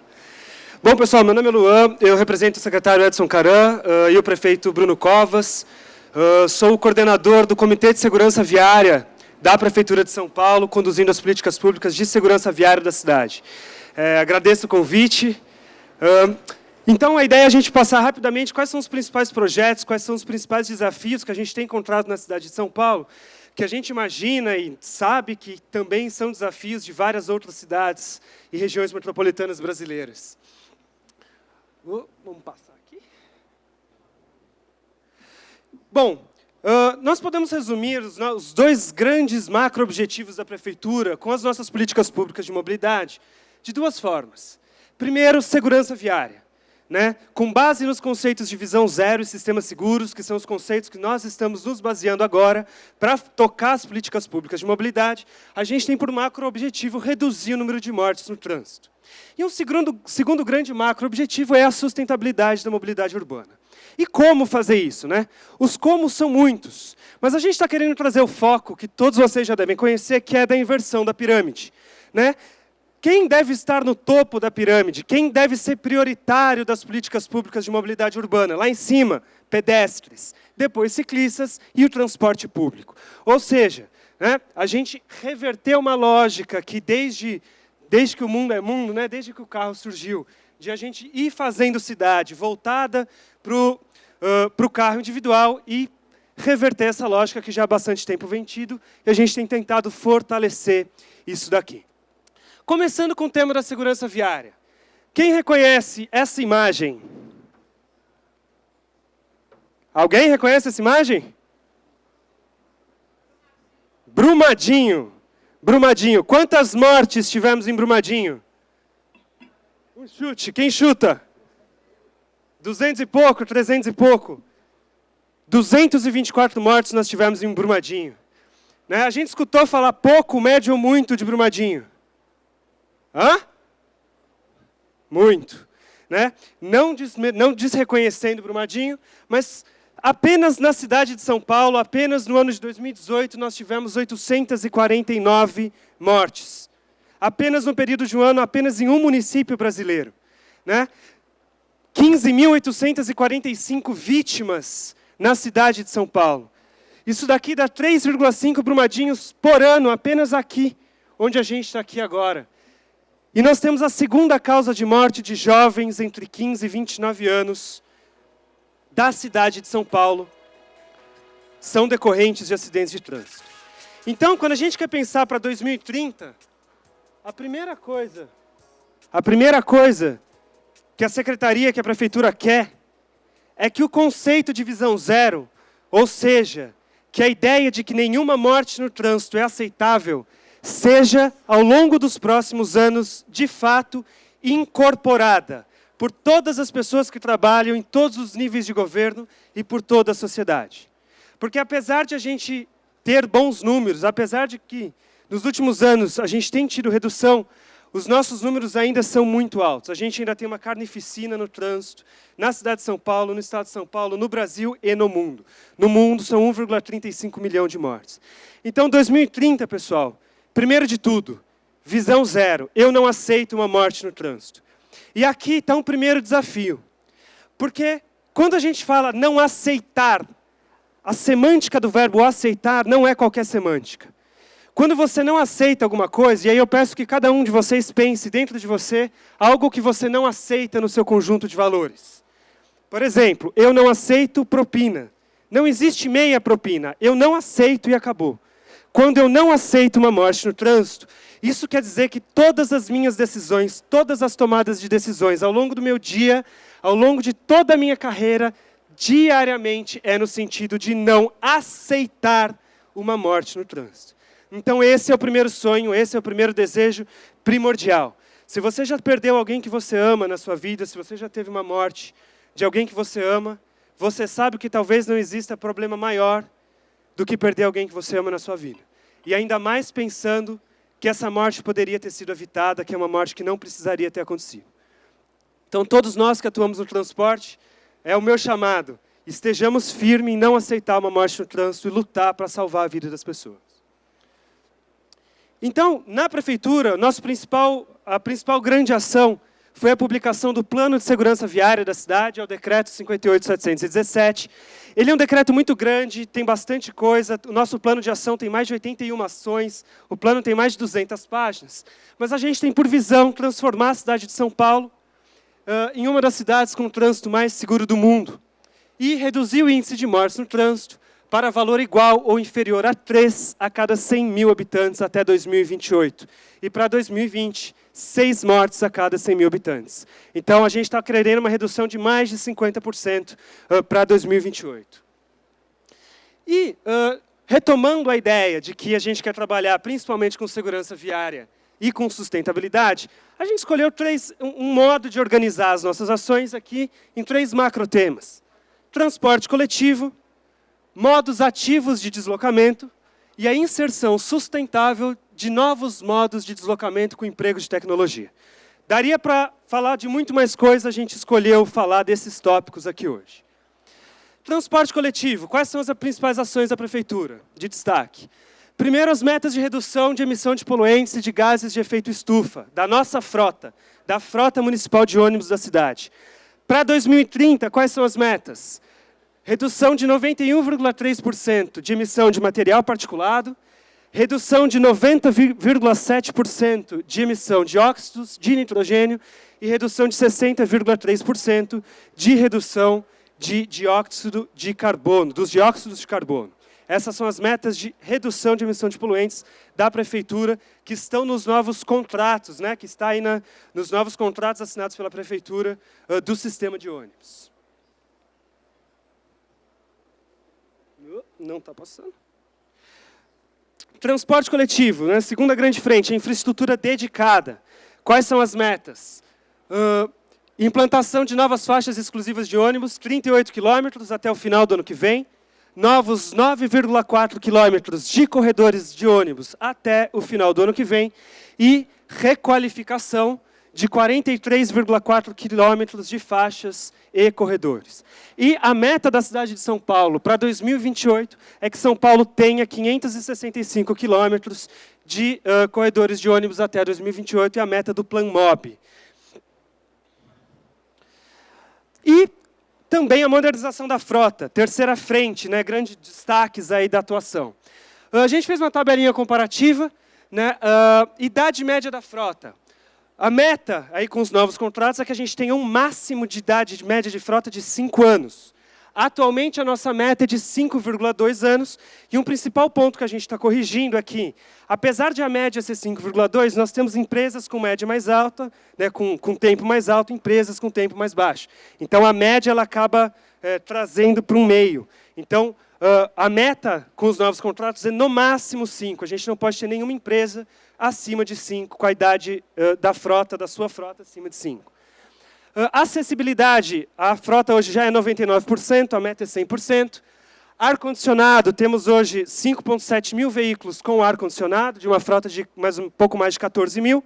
Speaker 9: Bom, pessoal, meu nome é Luan, eu represento o secretário Edson Caran e o prefeito Bruno Covas. Sou o coordenador do Comitê de Segurança Viária da Prefeitura de São Paulo, conduzindo as políticas públicas de segurança viária da cidade. Agradeço o convite. Então, a ideia é a gente passar rapidamente quais são os principais projetos, quais são os principais desafios que a gente tem encontrado na cidade de São Paulo, que a gente imagina e sabe que também são desafios de várias outras cidades e regiões metropolitanas brasileiras. Vamos passar aqui. Bom, nós podemos resumir os 2 grandes macro-objetivos da Prefeitura com as nossas políticas públicas de mobilidade de 2 formas. Primeiro, segurança viária, né? Com base nos conceitos de visão zero e sistemas seguros, que são os conceitos que nós estamos nos baseando agora para tocar as políticas públicas de mobilidade, a gente tem por macro-objetivo reduzir o número de mortes no trânsito. E um segundo grande macro-objetivo é a sustentabilidade da mobilidade urbana. E como fazer isso, né? Os como são muitos, mas a gente está querendo trazer o foco, que todos vocês já devem conhecer, que é da inversão da pirâmide, né? Quem deve estar no topo da pirâmide? Quem deve ser prioritário das políticas públicas de mobilidade urbana? Lá em cima, pedestres, depois ciclistas e o transporte público. Ou seja, né, a gente reverteu uma lógica que desde que o mundo é mundo, né, desde que o carro surgiu, de a gente ir fazendo cidade voltada para o carro individual e reverter essa lógica que já há bastante tempo vem tido, e a gente tem tentado fortalecer isso daqui. Começando com o tema da segurança viária. Quem reconhece essa imagem? Alguém reconhece essa imagem? Brumadinho. Brumadinho. Quantas mortes tivemos em Brumadinho? Um chute. Quem chuta? 200 e pouco, 300 e pouco. 224 mortes nós tivemos em Brumadinho. Né? A gente escutou falar pouco, médio ou muito de Brumadinho? Hã? Muito. né? Não desreconhecendo Brumadinho, mas apenas na cidade de São Paulo, apenas no ano de 2018, nós tivemos 849 mortes. Apenas no período de um ano, apenas em um município brasileiro, né? 15.845 vítimas na cidade de São Paulo. Isso daqui dá 3,5 Brumadinhos por ano, apenas aqui, onde a gente está aqui agora. E nós temos a segunda causa de morte de jovens entre 15 e 29 anos da cidade de São Paulo, são decorrentes de acidentes de trânsito. Então, quando a gente quer pensar para 2030, a primeira coisa que a secretaria, que a prefeitura quer, é que o conceito de visão zero, ou seja, que a ideia de que nenhuma morte no trânsito é aceitável, seja, ao longo dos próximos anos, de fato, incorporada por todas as pessoas que trabalham em todos os níveis de governo e por toda a sociedade. Porque apesar de a gente ter bons números, apesar de que nos últimos anos a gente tem tido redução, os nossos números ainda são muito altos. A gente ainda tem uma carnificina no trânsito, na cidade de São Paulo, no estado de São Paulo, no Brasil e no mundo. No mundo são 1,35 milhão de mortes. Então, 2030, pessoal, primeiro de tudo, visão zero. Eu não aceito uma morte no trânsito. E aqui está um primeiro desafio. Porque quando a gente fala não aceitar, a semântica do verbo aceitar não é qualquer semântica. Quando você não aceita alguma coisa, e aí eu peço que cada um de vocês pense dentro de você algo que você não aceita no seu conjunto de valores. Por exemplo, eu não aceito propina. Não existe meia propina. Eu não aceito e acabou. Quando eu não aceito uma morte no trânsito, isso quer dizer que todas as minhas decisões, todas as tomadas de decisões ao longo do meu dia, ao longo de toda a minha carreira, diariamente é no sentido de não aceitar uma morte no trânsito. Então esse é o primeiro sonho, esse é o primeiro desejo primordial. Se você já perdeu alguém que você ama na sua vida, se você já teve uma morte de alguém que você ama, você sabe que talvez não exista problema maior do que perder alguém que você ama na sua vida. E ainda mais pensando que essa morte poderia ter sido evitada, que é uma morte que não precisaria ter acontecido. Então todos nós que atuamos no transporte, é o meu chamado, estejamos firmes em não aceitar uma morte no trânsito e lutar para salvar a vida das pessoas. Então, na prefeitura, a principal grande ação foi a publicação do Plano de Segurança Viária da cidade, é o Decreto 58.717. Ele é um decreto muito grande, tem bastante coisa, o nosso plano de ação tem mais de 81 ações, o plano tem mais de 200 páginas, mas a gente tem por visão transformar a cidade de São Paulo em uma das cidades com o trânsito mais seguro do mundo e reduzir o índice de mortes no trânsito para valor igual ou inferior a 3 a cada 100 mil habitantes até 2028. E para 2020, 6 mortes a cada 100 mil habitantes. Então, a gente está querendo uma redução de mais de 50% para 2028. E, retomando a ideia de que a gente quer trabalhar principalmente com segurança viária e com sustentabilidade, a gente escolheu um modo de organizar as nossas ações aqui em 3 macrotemas. Transporte coletivo, modos ativos de deslocamento e a inserção sustentável de novos modos de deslocamento com emprego de tecnologia. Daria para falar de muito mais coisa, a gente escolheu falar desses tópicos aqui hoje. Transporte coletivo, quais são as principais ações da prefeitura de destaque? Primeiro, as metas de redução de emissão de poluentes e de gases de efeito estufa, da nossa frota, da frota municipal de ônibus da cidade. Para 2030, quais são as metas? Redução de 91,3% de emissão de material particulado, redução de 90,7% de emissão de óxidos de nitrogênio e redução de 60,3% de redução de dióxido de carbono, dos dióxidos de carbono. Essas são as metas de redução de emissão de poluentes da prefeitura que estão nos novos contratos, né, que está aí nos novos contratos assinados pela prefeitura do sistema de ônibus. Não está passando. Transporte coletivo, né? Segunda grande frente, a infraestrutura dedicada. Quais são as metas? Implantação de novas faixas exclusivas de ônibus, 38 quilômetros até o final do ano que vem. Novos 9,4 quilômetros de corredores de ônibus até o final do ano que vem. E requalificação de 43,4 quilômetros de faixas e corredores. E a meta da cidade de São Paulo para 2028 é que São Paulo tenha 565 quilômetros de corredores de ônibus até 2028, e a meta do Plan MOB. E também a modernização da frota, terceira frente, né, grandes destaques aí da atuação. A gente fez uma tabelinha comparativa, né, idade média da frota. A meta, aí com os novos contratos, é que a gente tenha um máximo de idade média de frota de 5 anos. Atualmente, a nossa meta é de 5,2 anos, e um principal ponto que a gente está corrigindo é que, apesar de a média ser 5,2, nós temos empresas com média mais alta, né, com tempo mais alto, empresas com tempo mais baixo. Então, a média ela acaba trazendo para um meio. Então, a meta com os novos contratos é no máximo 5. A gente não pode ter nenhuma empresa acima de 5, com a idade da sua frota acima de 5. Acessibilidade, a frota hoje já é 99%, a meta é 100%. Ar-condicionado, temos hoje 5,7 mil veículos com ar-condicionado, de uma frota de um pouco mais de 14 mil.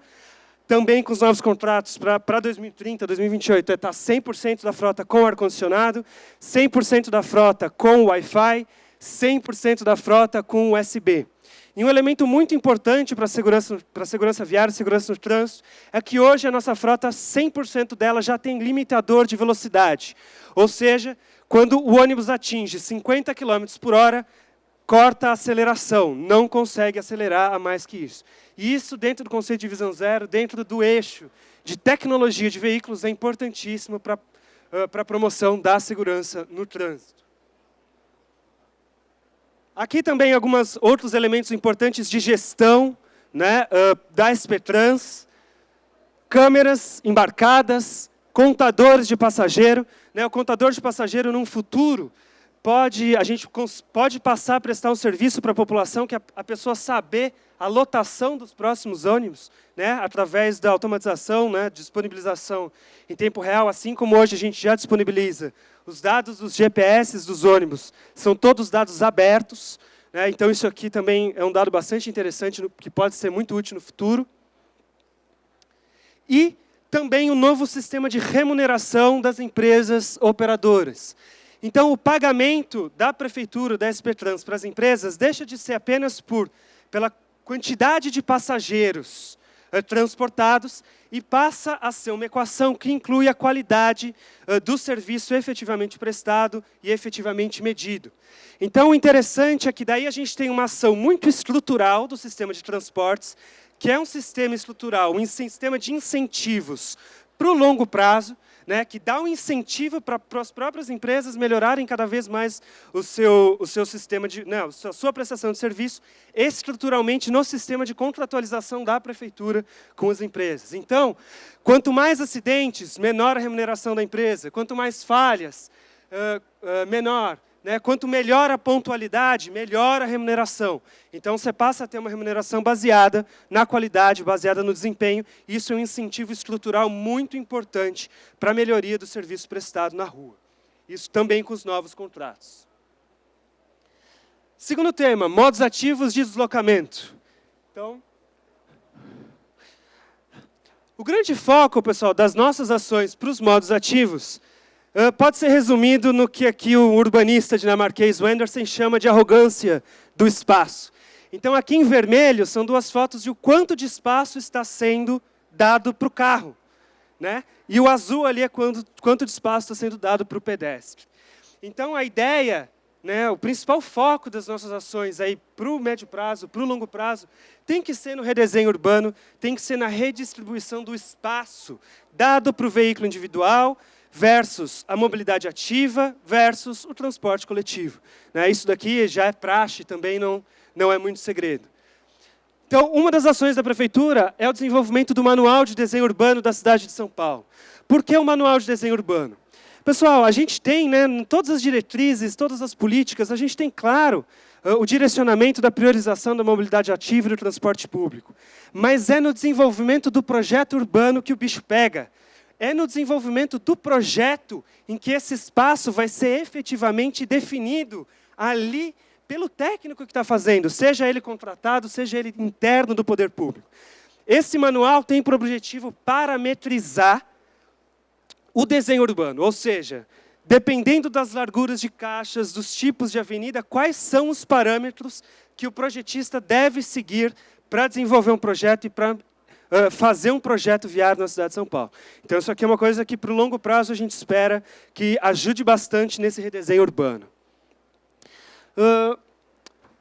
Speaker 9: Também com os novos contratos para 2030, 2028, está 100% da frota com ar-condicionado, 100% da frota com Wi-Fi, 100% da frota com USB. E um elemento muito importante para a segurança viária, segurança no trânsito, é que hoje a nossa frota, 100% dela já tem limitador de velocidade. Ou seja, quando o ônibus atinge 50 km por hora, corta a aceleração, não consegue acelerar a mais que isso. E isso, dentro do conceito de visão zero, dentro do eixo de tecnologia de veículos, é importantíssimo para a promoção da segurança no trânsito. Aqui também alguns outros elementos importantes de gestão, né, da SP Trans, câmeras embarcadas, contadores de passageiro. Né, o contador de passageiro, num futuro, a gente pode passar a prestar um serviço para a população, que a pessoa saber a lotação dos próximos ônibus, né, através da automatização, né, disponibilização em tempo real, assim como hoje a gente já disponibiliza os dados dos GPS dos ônibus, são todos dados abertos, né, então isso aqui também é um dado bastante interessante, que pode ser muito útil no futuro. E também um novo sistema de remuneração das empresas operadoras. Então, o pagamento da prefeitura, da SP Trans, para as empresas, deixa de ser apenas pela quantidade de passageiros transportados e passa a ser uma equação que inclui a qualidade do serviço efetivamente prestado e efetivamente medido. Então, o interessante é que daí a gente tem uma ação muito estrutural do sistema de transportes, que é um sistema estrutural, um sistema de incentivos para o longo prazo, né, que dá um incentivo para as próprias empresas melhorarem cada vez mais o seu sistema a sua prestação de serviço estruturalmente no sistema de contratualização da prefeitura com as empresas. Então, quanto mais acidentes, menor a remuneração da empresa. Quanto mais falhas, menor. Né? Quanto melhor a pontualidade, melhor a remuneração. Então, você passa a ter uma remuneração baseada na qualidade, baseada no desempenho. Isso é um incentivo estrutural muito importante para a melhoria do serviço prestado na rua. Isso também com os novos contratos. Segundo tema, modos ativos de deslocamento. Então, o grande foco, pessoal, das nossas ações para os modos ativos pode ser resumido no que aqui o urbanista dinamarquês Wendersen chama de arrogância do espaço. Então, aqui em vermelho, são duas fotos de o quanto de espaço está sendo dado para o carro. Né? E o azul ali é quanto de espaço está sendo dado para o pedestre. Então, a ideia, né, o principal foco das nossas ações para o médio prazo, para o longo prazo, tem que ser no redesenho urbano, tem que ser na redistribuição do espaço dado para o veículo individual, versus a mobilidade ativa, versus o transporte coletivo. Né? Isso daqui já é praxe, também não é muito segredo. Então, uma das ações da prefeitura é o desenvolvimento do Manual de Desenho Urbano da cidade de São Paulo. Por que o Manual de Desenho Urbano? Pessoal, a gente tem, né, em todas as diretrizes, todas as políticas, a gente tem claro o direcionamento da priorização da mobilidade ativa e do transporte público. Mas é no desenvolvimento do projeto urbano que o bicho pega. É no desenvolvimento do projeto em que esse espaço vai ser efetivamente definido ali pelo técnico que está fazendo, seja ele contratado, seja ele interno do poder público. Esse manual tem por objetivo parametrizar o desenho urbano, ou seja, dependendo das larguras de caixas, dos tipos de avenida, quais são os parâmetros que o projetista deve seguir para desenvolver um projeto e para fazer um projeto viário na cidade de São Paulo. Então, isso aqui é uma coisa que, para o longo prazo, a gente espera que ajude bastante nesse redesenho urbano.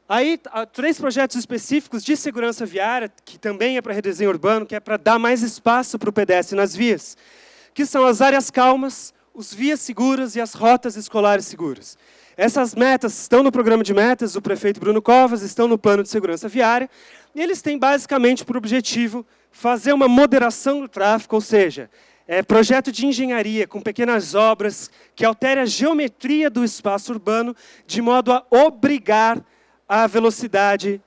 Speaker 9: Aí, há 3 projetos específicos de segurança viária, que também é para redesenho urbano, que é para dar mais espaço para o pedestre nas vias, que são as áreas calmas, os vias seguras e as rotas escolares seguras. Essas metas estão no programa de metas do prefeito Bruno Covas, estão no plano de segurança viária, e eles têm basicamente por objetivo fazer uma moderação do tráfego, ou seja, projeto de engenharia com pequenas obras que altere a geometria do espaço urbano de modo a obrigar a velocidade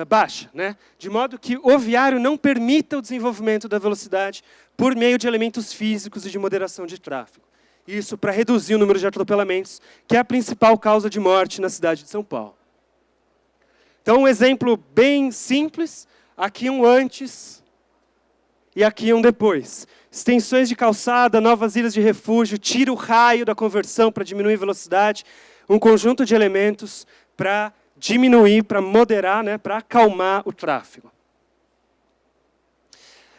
Speaker 9: baixa, né? De modo que o viário não permita o desenvolvimento da velocidade por meio de elementos físicos e de moderação de tráfego. Isso para reduzir o número de atropelamentos, que é a principal causa de morte na cidade de São Paulo. Então, um exemplo bem simples, aqui um antes e aqui um depois. Extensões de calçada, novas ilhas de refúgio, tira o raio da conversão para diminuir a velocidade, um conjunto de elementos para diminuir, para moderar, né, para acalmar o tráfego.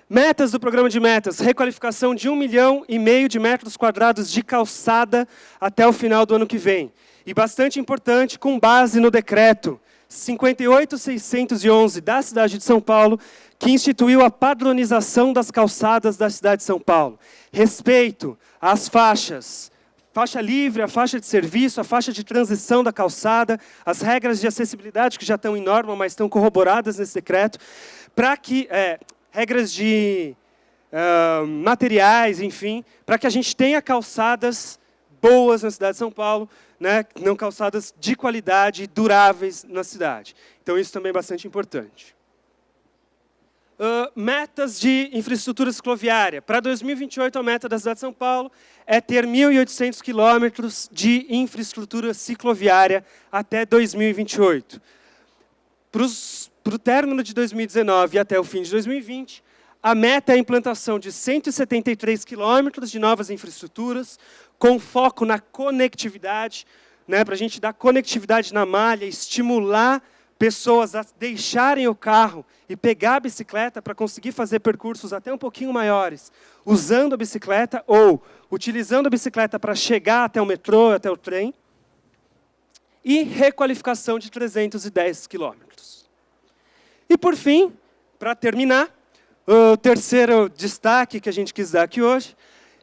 Speaker 9: Metas do programa de metas, requalificação de 1,5 milhão de metros quadrados de calçada até o final do ano que vem. E bastante importante, com base no decreto 58.611 da cidade de São Paulo, que instituiu a padronização das calçadas da cidade de São Paulo. Respeito às faixas, faixa livre, a faixa de serviço, a faixa de transição da calçada, as regras de acessibilidade que já estão em norma, mas estão corroboradas nesse decreto, para que regras de materiais, enfim, para que a gente tenha calçadas boas na cidade de São Paulo, né, não calçadas de qualidade, duráveis na cidade. Então, isso também é bastante importante. Metas de infraestrutura cicloviária. Para 2028, a meta da cidade de São Paulo é ter 1.800 quilômetros de infraestrutura cicloviária até 2028. Para o término de 2019 e até o fim de 2020, a meta é a implantação de 173 quilômetros de novas infraestruturas, com foco na conectividade, né, para a gente dar conectividade na malha, estimular pessoas a deixarem o carro e pegar a bicicleta para conseguir fazer percursos até um pouquinho maiores, usando a bicicleta ou utilizando a bicicleta para chegar até o metrô, até o trem, e requalificação de 310 quilômetros. E, por fim, para terminar, o terceiro destaque que a gente quis dar aqui hoje,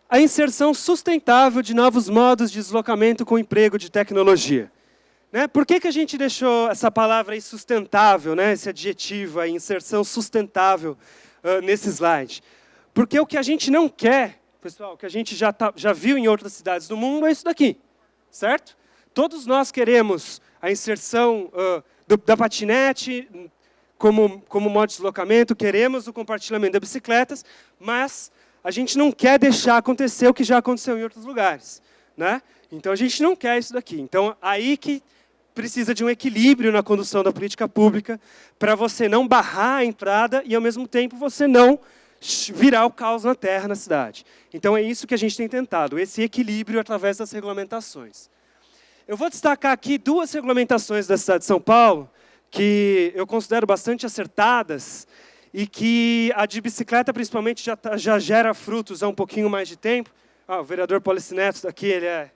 Speaker 9: a inserção sustentável de novos modos de deslocamento com emprego de tecnologia. Né? Por que a gente deixou essa palavra aí sustentável, né? Esse adjetivo aí, inserção sustentável, nesse slide? Porque o que a gente não quer, pessoal, que a gente já viu em outras cidades do mundo, é isso daqui, certo? Todos nós queremos a inserção da patinete como modo de deslocamento, queremos o compartilhamento das bicicletas, mas a gente não quer deixar acontecer o que já aconteceu em outros lugares, né? Então, a gente não quer isso daqui. Então, aí que precisa de um equilíbrio na condução da política pública para você não barrar a entrada e, ao mesmo tempo, você não virar o caos na terra, na cidade. Então, é isso que a gente tem tentado, esse equilíbrio através das regulamentações. Eu vou destacar aqui 2 regulamentações da cidade de São Paulo, que eu considero bastante acertadas, e que a de bicicleta, principalmente, já gera frutos há um pouquinho mais de tempo. O vereador Policineto aqui, ele é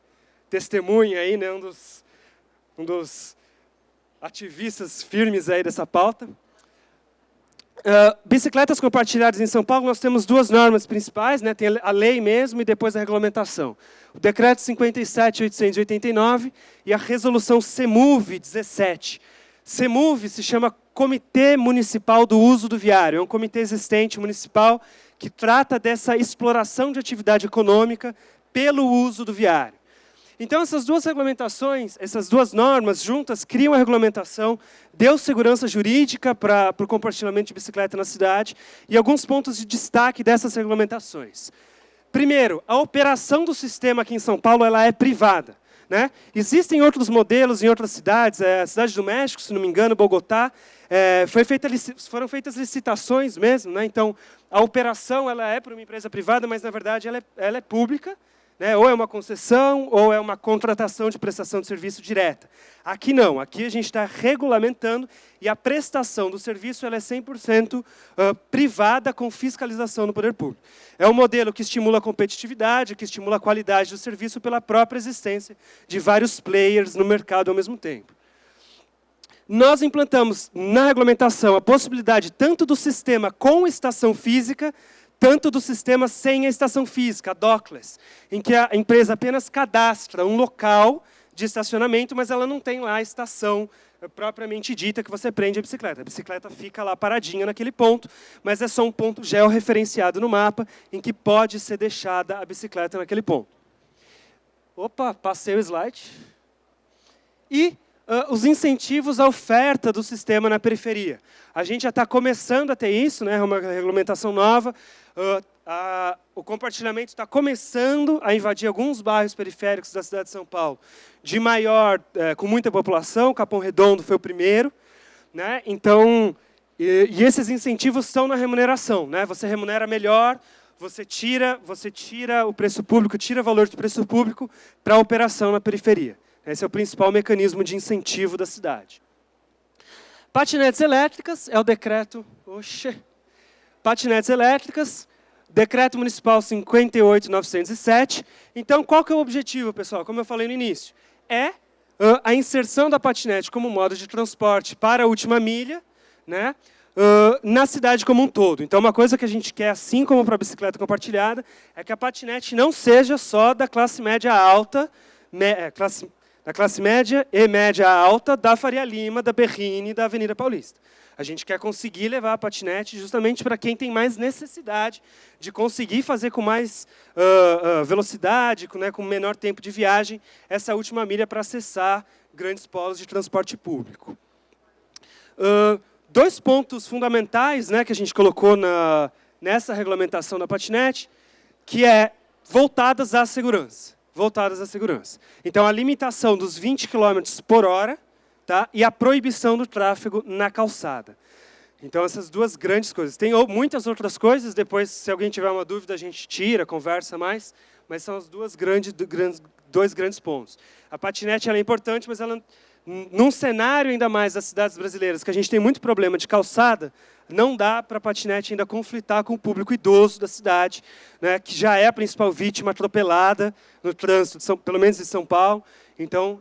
Speaker 9: testemunha aí, né, um dos ativistas firmes aí dessa pauta. Bicicletas compartilhadas em São Paulo, nós temos 2 normas principais, né, tem a lei mesmo e depois a regulamentação. O decreto 57.889 e a resolução CEMUV 17. CEMUV se chama Comitê Municipal do Uso do Viário. É um comitê existente municipal que trata dessa exploração de atividade econômica pelo uso do viário. Então, essas 2 regulamentações, essas 2 normas juntas, criam a regulamentação, deu segurança jurídica para o compartilhamento de bicicleta na cidade e alguns pontos de destaque dessas regulamentações. Primeiro, a operação do sistema aqui em São Paulo ela é privada. né? Existem outros modelos em outras cidades, a Cidade do México, se não me engano, Bogotá, foram feitas licitações mesmo, né? Então, a operação ela é para uma empresa privada, mas, na verdade, ela é pública, né? Ou é uma concessão, ou é uma contratação de prestação de serviço direta. Aqui não, aqui a gente está regulamentando e a prestação do serviço ela é 100% privada com fiscalização no poder público. É um modelo que estimula a competitividade, que estimula a qualidade do serviço pela própria existência de vários players no mercado ao mesmo tempo. Nós implantamos na regulamentação a possibilidade tanto do sistema com estação física, tanto do sistema sem a estação física, a dockless, em que a empresa apenas cadastra um local de estacionamento, mas ela não tem lá a estação propriamente dita que você prende a bicicleta. A bicicleta fica lá paradinha naquele ponto, mas é só um ponto georreferenciado no mapa em que pode ser deixada a bicicleta naquele ponto. Opa, passei o slide. E os incentivos à oferta do sistema na periferia. A gente já está começando a ter isso, né? É uma regulamentação nova. O compartilhamento está começando a invadir alguns bairros periféricos da cidade de São Paulo, com muita população. Capão Redondo foi o primeiro, né? Então, e esses incentivos estão na remuneração, né? Você remunera melhor, você tira o preço público, tira o valor do preço público para a operação na periferia. Esse é o principal mecanismo de incentivo da cidade. Patinetes elétricas é o decreto... Patinetes elétricas, decreto municipal 58.907. Então, qual que é o objetivo, pessoal? Como eu falei no início, é a inserção da patinete como modo de transporte para a última milha, né, na cidade como um todo. Então, uma coisa que a gente quer, assim como para a bicicleta compartilhada, é que a patinete não seja só da classe média alta, da classe média e média alta da Faria Lima, da Berrini e da Avenida Paulista. A gente quer conseguir levar a patinete justamente para quem tem mais necessidade de conseguir fazer com mais velocidade, com menor tempo de viagem, essa última milha para acessar grandes polos de transporte público. Dois pontos fundamentais, né, que a gente colocou nessa regulamentação da patinete, que é voltadas à segurança. Então, a limitação dos 20 km por hora, tá? E a proibição do tráfego na calçada. Então, essas duas grandes coisas. Tem muitas outras coisas, depois, se alguém tiver uma dúvida, a gente tira, conversa mais, mas são os dois grandes pontos. A patinete ela é importante, mas ela, num cenário ainda mais das cidades brasileiras, que a gente tem muito problema de calçada, não dá para a patinete ainda conflitar com o público idoso da cidade, né, que já é a principal vítima atropelada no trânsito, pelo menos em São Paulo. Então,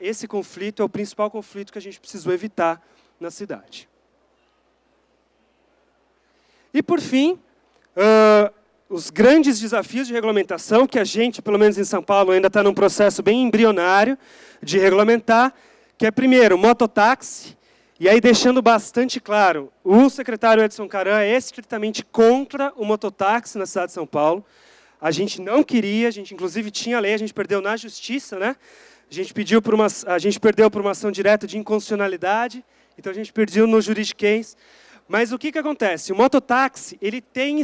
Speaker 9: esse conflito é o principal conflito que a gente precisou evitar na cidade. E, por fim, os grandes desafios de regulamentação, que a gente, pelo menos em São Paulo, ainda está num processo bem embrionário de regulamentar, que é, primeiro, mototáxi. E aí, deixando bastante claro, o secretário Edson Caran é estritamente contra o mototáxi na cidade de São Paulo. A gente não queria, a gente inclusive tinha lei, a gente perdeu na justiça, né? A gente perdeu por uma ação direta de inconstitucionalidade, então a gente perdeu no juridiquês. Mas o que acontece? O mototáxi, ele tem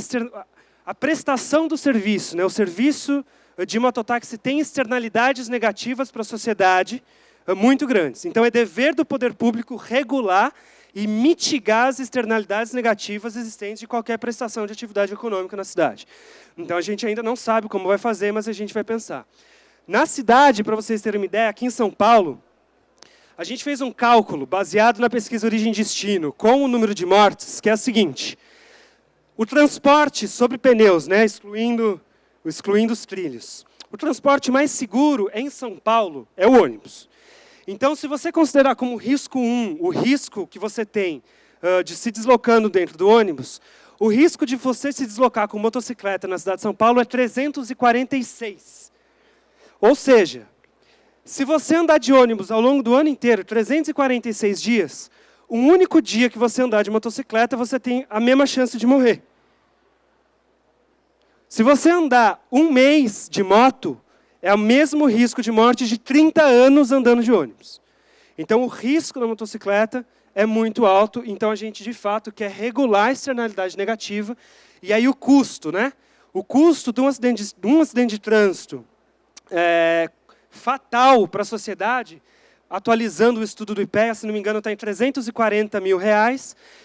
Speaker 9: a prestação do serviço, né? O serviço de mototáxi tem externalidades negativas para a sociedade, muito grandes. Então, é dever do poder público regular e mitigar as externalidades negativas existentes de qualquer prestação de atividade econômica na cidade. Então, a gente ainda não sabe como vai fazer, mas a gente vai pensar. Na cidade, para vocês terem uma ideia, aqui em São Paulo, a gente fez um cálculo baseado na pesquisa Origem e Destino, com o número de mortes, que é o seguinte: o transporte sobre pneus, né, excluindo os trilhos. O transporte mais seguro em São Paulo é o ônibus. Então, se você considerar como risco 1 o risco que você tem de se deslocando dentro do ônibus, o risco de você se deslocar com motocicleta na cidade de São Paulo é 346. Ou seja, se você andar de ônibus ao longo do ano inteiro, 346 dias, um único dia que você andar de motocicleta, você tem a mesma chance de morrer. Se você andar um mês de moto, é o mesmo risco de morte de 30 anos andando de ônibus. Então, o risco da motocicleta é muito alto, então a gente, de fato, quer regular a externalidade negativa. E aí o custo, né? O custo de um acidente de trânsito fatal para a sociedade, atualizando o estudo do IPEA, se não me engano, está em R$340 mil,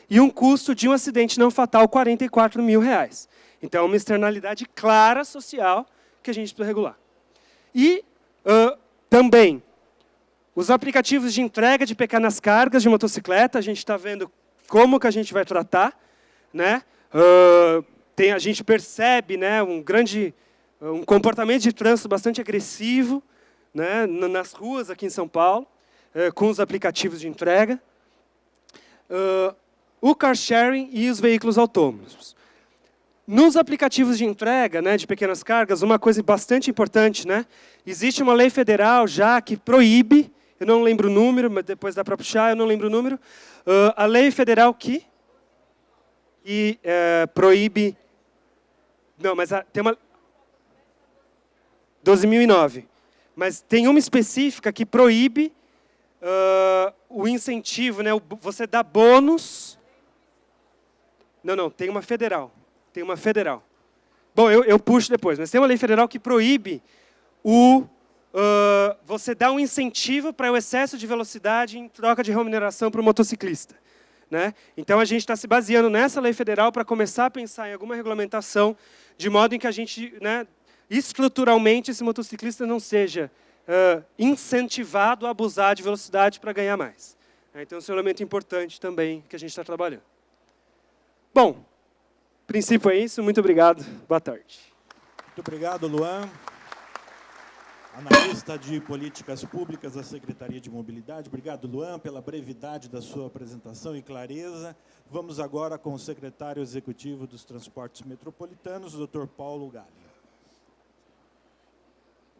Speaker 9: e um custo de um acidente não fatal, R$44 mil. Então, é uma externalidade clara social que a gente precisa regular. E também, os aplicativos de entrega de pequenas cargas de motocicleta, a gente está vendo como que a gente vai tratar, né? A gente percebe, né, um comportamento de trânsito bastante agressivo, né, nas ruas aqui em São Paulo, com os aplicativos de entrega, o car sharing e os veículos autônomos. Nos aplicativos de entrega, né, de pequenas cargas, uma coisa bastante importante, né, existe uma lei federal já que proíbe, eu não lembro o número, mas depois dá para puxar, eu não lembro o número, a lei federal que proíbe... Não, mas tem uma... 12.009. Mas tem uma específica que proíbe o incentivo, né, você dá bônus... Não, tem uma federal. Tem uma federal. Bom, eu puxo depois, mas tem uma lei federal que proíbe você dar um incentivo para o excesso de velocidade em troca de remuneração para o motociclista. Né? Então, a gente está se baseando nessa lei federal para começar a pensar em alguma regulamentação, de modo em que a gente, né, estruturalmente, esse motociclista não seja incentivado a abusar de velocidade para ganhar mais. Então, esse é um elemento importante também que a gente está trabalhando. Bom, a princípio é isso. Muito obrigado. Boa tarde.
Speaker 1: Muito obrigado, Luan. Analista de Políticas Públicas da Secretaria de Mobilidade. Obrigado, Luan, pela brevidade da sua apresentação e clareza. Vamos agora com o secretário executivo dos Transportes Metropolitanos, o Dr. Paulo Galli.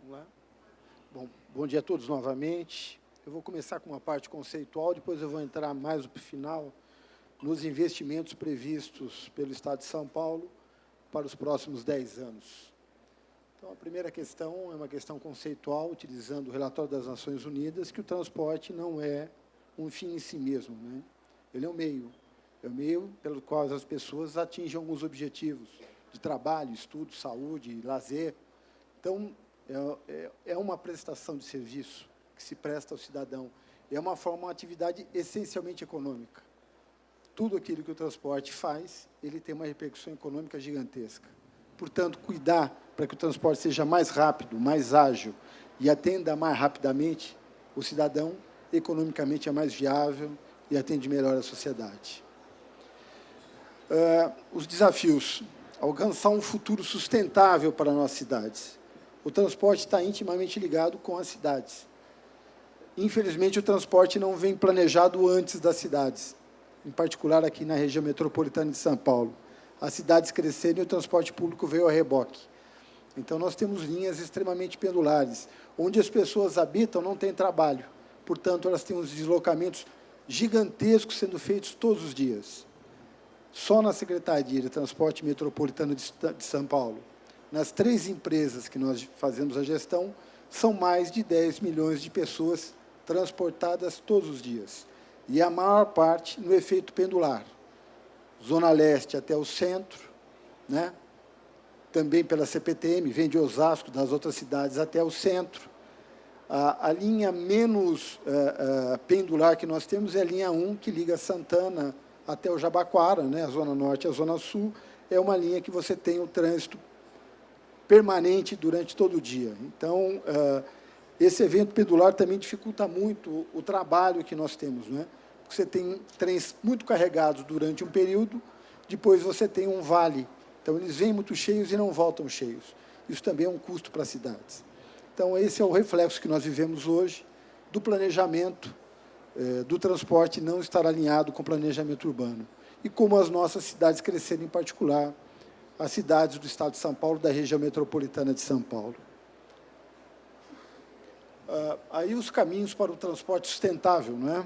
Speaker 8: Vamos lá. Bom dia a todos novamente. Eu vou começar com uma parte conceitual, depois eu vou entrar mais no final nos investimentos previstos pelo Estado de São Paulo para os próximos 10 anos. Então, a primeira questão é uma questão conceitual, utilizando o relatório das Nações Unidas, que o transporte não é um fim em si mesmo, né? Ele é um meio pelo qual as pessoas atingem alguns objetivos de trabalho, estudo, saúde, lazer. Então, é uma prestação de serviço que se presta ao cidadão. É uma atividade essencialmente econômica. Tudo aquilo que o transporte faz, ele tem uma repercussão econômica gigantesca. Portanto, cuidar para que o transporte seja mais rápido, mais ágil e atenda mais rapidamente o cidadão, economicamente é mais viável e atende melhor a sociedade. Os desafios. Alcançar um futuro sustentável para nossas cidades. O transporte está intimamente ligado com as cidades. Infelizmente, o transporte não vem planejado antes das cidades, em particular aqui na região metropolitana de São Paulo. As cidades cresceram e o transporte público veio a reboque. Então, nós temos linhas extremamente pendulares. Onde as pessoas habitam, não tem trabalho. Portanto, elas têm uns deslocamentos gigantescos sendo feitos todos os dias. Só na Secretaria de Transporte Metropolitano de São Paulo, nas 3 empresas que nós fazemos a gestão, são mais de 10 milhões de pessoas transportadas todos os dias. E a maior parte no efeito pendular. Zona Leste até o centro, né? Também pela CPTM, vem de Osasco, das outras cidades até o centro. A linha menos pendular que nós temos é a linha 1, que liga Santana até o Jabaquara, né? A Zona Norte e a Zona Sul. É uma linha que você tem o trânsito permanente durante todo o dia. Então, esse evento pendular também dificulta muito o trabalho que nós temos, né? Você tem trens muito carregados durante um período, depois você tem um vale. Então, eles vêm muito cheios e não voltam cheios. Isso também é um custo para as cidades. Então, esse é o reflexo que nós vivemos hoje do planejamento do transporte não estar alinhado com o planejamento urbano. E como as nossas cidades crescerem, em particular, as cidades do Estado de São Paulo, da região metropolitana de São Paulo. Aí os caminhos para o transporte sustentável, não é?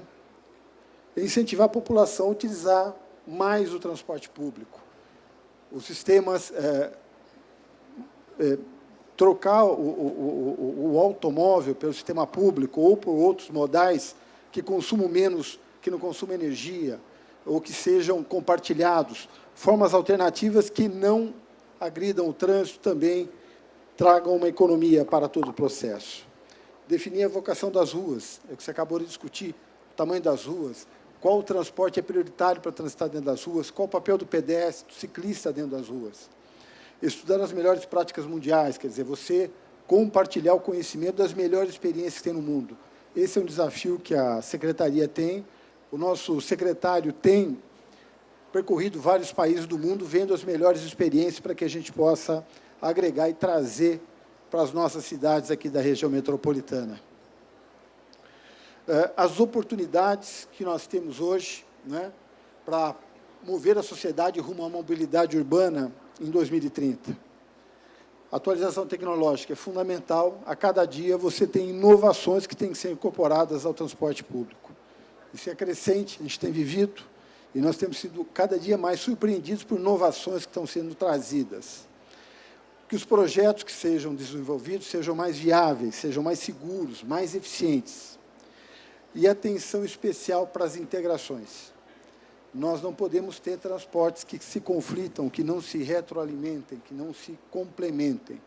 Speaker 8: Incentivar a população a utilizar mais o transporte público. Os sistemas, trocar o automóvel pelo sistema público ou por outros modais que consumam menos, que não consumam energia, ou que sejam compartilhados, formas alternativas que não agridam o trânsito também tragam uma economia para todo o processo. definir a vocação das ruas, é o que você acabou de discutir, o tamanho das ruas, qual o transporte é prioritário para transitar dentro das ruas, qual o papel do pedestre, do ciclista dentro das ruas. Estudando as melhores práticas mundiais, quer dizer, você compartilhar o conhecimento das melhores experiências que tem no mundo. Esse é um desafio que a Secretaria tem. O nosso secretário tem percorrido vários países do mundo, vendo as melhores experiências para que a gente possa agregar e trazer para as nossas cidades aqui da região metropolitana. As oportunidades que nós temos hoje, né, para mover a sociedade rumo à mobilidade urbana em 2030. A atualização tecnológica é fundamental. A cada dia você tem inovações que têm que ser incorporadas ao transporte público. Isso é crescente, a gente tem vivido, e nós temos sido cada dia mais surpreendidos por inovações que estão sendo trazidas. Que os projetos que sejam desenvolvidos sejam mais viáveis, sejam mais seguros, mais eficientes. E atenção especial para as integrações. Nós não podemos ter transportes que se conflitam, que não se retroalimentem, que não se complementem.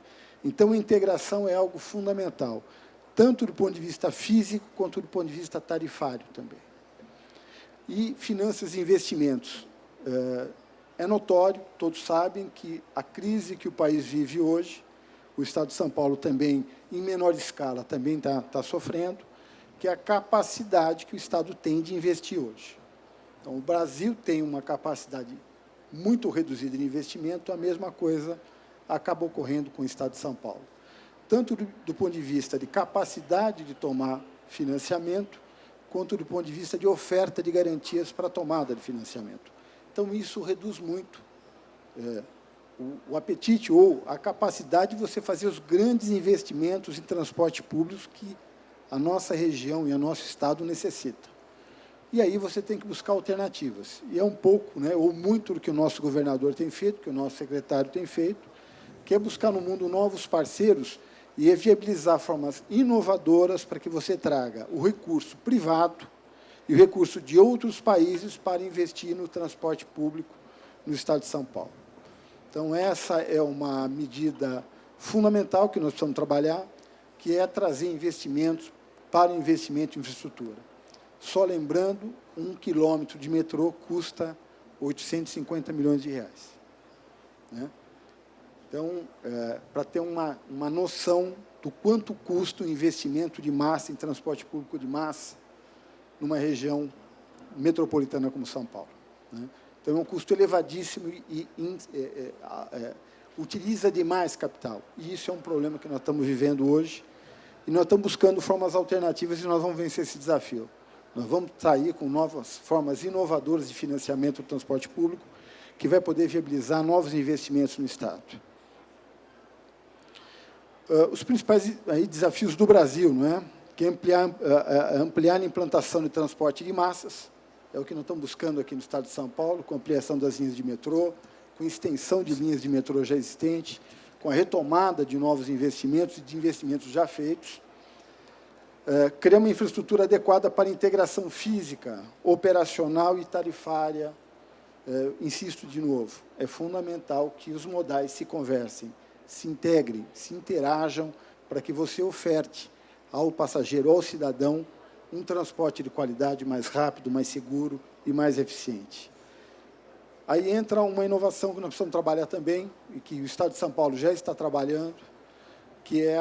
Speaker 8: Então, a integração é algo fundamental, tanto do ponto de vista físico, quanto do ponto de vista tarifário também. E finanças e investimentos. É notório, todos sabem, que a crise que o país vive hoje, o Estado de São Paulo também, em menor escala, também está sofrendo, que é a capacidade que o Estado tem de investir hoje. Então, o Brasil tem uma capacidade muito reduzida de investimento, a mesma coisa acaba ocorrendo com o Estado de São Paulo. Tanto do ponto de vista de capacidade de tomar financiamento, quanto do ponto de vista de oferta de garantias para a tomada de financiamento. Então, isso reduz muito o apetite ou a capacidade de você fazer os grandes investimentos em transporte público que a nossa região e o nosso Estado necessita. E aí você tem que buscar alternativas. E é um pouco, né, ou muito do que o nosso governador tem feito, que o nosso secretário tem feito, que é buscar no mundo novos parceiros e viabilizar formas inovadoras para que você traga o recurso privado e o recurso de outros países para investir no transporte público no Estado de São Paulo. Então, essa é uma medida fundamental que nós precisamos trabalhar, que é trazer investimentos para o investimento em infraestrutura. Só lembrando, 1 quilômetro de metrô custa 850 milhões de reais. Né? Então, para ter uma noção do quanto custa o investimento de massa em transporte público de massa numa região metropolitana como São Paulo. Né? Então, é um custo elevadíssimo e utiliza demais capital. E isso é um problema que nós estamos vivendo hoje. E nós estamos buscando formas alternativas e nós vamos vencer esse desafio. Nós vamos sair com novas formas inovadoras de financiamento do transporte público, que vai poder viabilizar novos investimentos no Estado. Os principais desafios do Brasil, não é? Que é ampliar a implantação de transporte de massas, é o que nós estamos buscando aqui no Estado de São Paulo, com ampliação das linhas de metrô, com extensão de linhas de metrô já existentes, com a retomada de novos investimentos e de investimentos já feitos. Criar uma infraestrutura adequada para integração física, operacional e tarifária. Insisto de novo, é fundamental que os modais se conversem, se integrem, se interajam, para que você oferte ao passageiro, ao cidadão, um transporte de qualidade mais rápido, mais seguro e mais eficiente. Aí entra uma inovação que nós precisamos trabalhar também, e que o Estado de São Paulo já está trabalhando, que é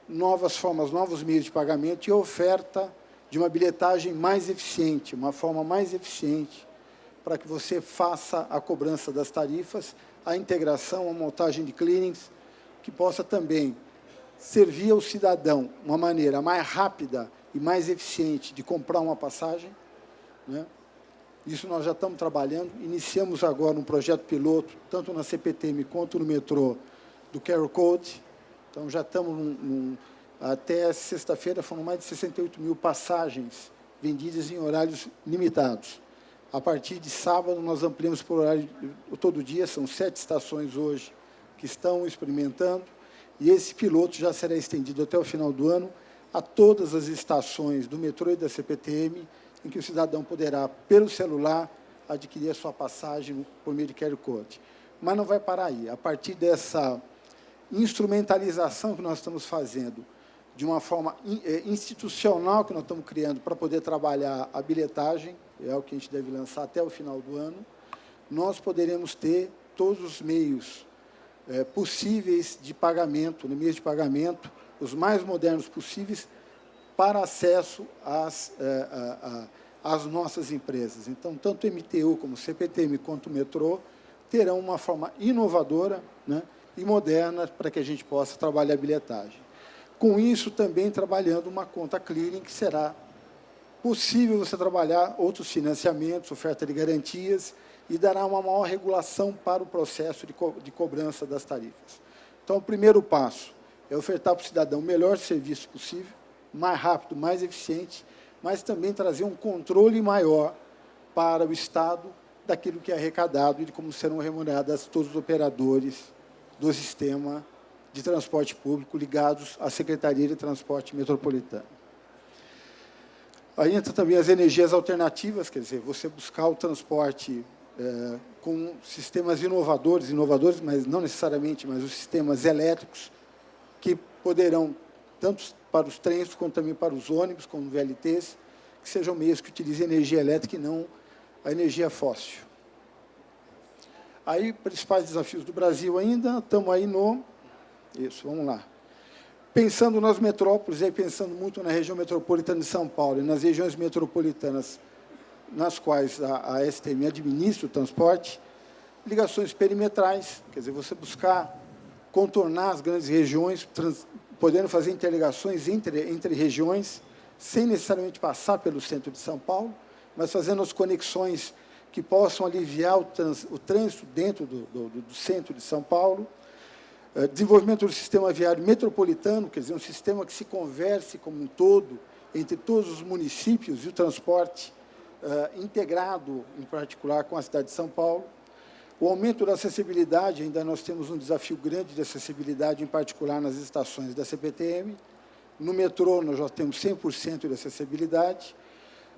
Speaker 8: novas formas, novos meios de pagamento e oferta de uma bilhetagem mais eficiente, uma forma mais eficiente para que você faça a cobrança das tarifas, a integração, a montagem de clearings, que possa também servir ao cidadão uma maneira mais rápida e mais eficiente de comprar uma passagem. Né? Isso nós já estamos trabalhando. Iniciamos agora um projeto piloto, tanto na CPTM quanto no metrô, do QR Code. Então, já estamos, até sexta-feira, foram mais de 68 mil passagens vendidas em horários limitados. A partir de sábado, nós ampliamos por horário todo dia, são 7 estações hoje que estão experimentando, e esse piloto já será estendido até o final do ano a todas as estações do metrô e da CPTM, em que o cidadão poderá, pelo celular, adquirir a sua passagem por meio de QR Code. Mas não vai parar aí. A partir dessa instrumentalização que nós estamos fazendo de uma forma institucional que nós estamos criando para poder trabalhar a bilhetagem, é o que a gente deve lançar até o final do ano, nós poderemos ter todos os meios possíveis de pagamento, meios de pagamento, os mais modernos possíveis, para acesso às nossas empresas. Então, tanto o MTU como o CPTM quanto o metrô terão uma forma inovadora, né, e moderna para que a gente possa trabalhar a bilhetagem. Com isso, também trabalhando uma conta clearing, que será possível você trabalhar outros financiamentos, oferta de garantias, e dará uma maior regulação para o processo de cobrança das tarifas. Então, o primeiro passo é ofertar para o cidadão o melhor serviço possível, mais rápido, mais eficiente, mas também trazer um controle maior para o Estado daquilo que é arrecadado e de como serão remunerados todos os operadores do sistema de transporte público ligados à Secretaria de Transporte Metropolitano. Aí entra também as energias alternativas, quer dizer, você buscar o transporte com sistemas inovadores, mas não necessariamente, mas os sistemas elétricos, que poderão, tanto para os trens, quanto também para os ônibus, como VLTs, que sejam meios que utilizem energia elétrica e não a energia fóssil. Aí, principais desafios do Brasil ainda, estamos aí no... Isso, vamos lá. Pensando nas metrópoles, aí pensando muito na região metropolitana de São Paulo e nas regiões metropolitanas nas quais a STM administra o transporte, ligações perimetrais, quer dizer, você buscar contornar as grandes regiões, podendo fazer interligações entre regiões, sem necessariamente passar pelo centro de São Paulo, mas fazendo as conexões que possam aliviar o trânsito dentro do centro de São Paulo. Desenvolvimento do sistema viário metropolitano, quer dizer, um sistema que se converse como um todo entre todos os municípios e o transporte integrado, em particular, com a cidade de São Paulo. O aumento da acessibilidade, ainda nós temos um desafio grande de acessibilidade, em particular nas estações da CPTM. No metrô, nós já temos 100% de acessibilidade,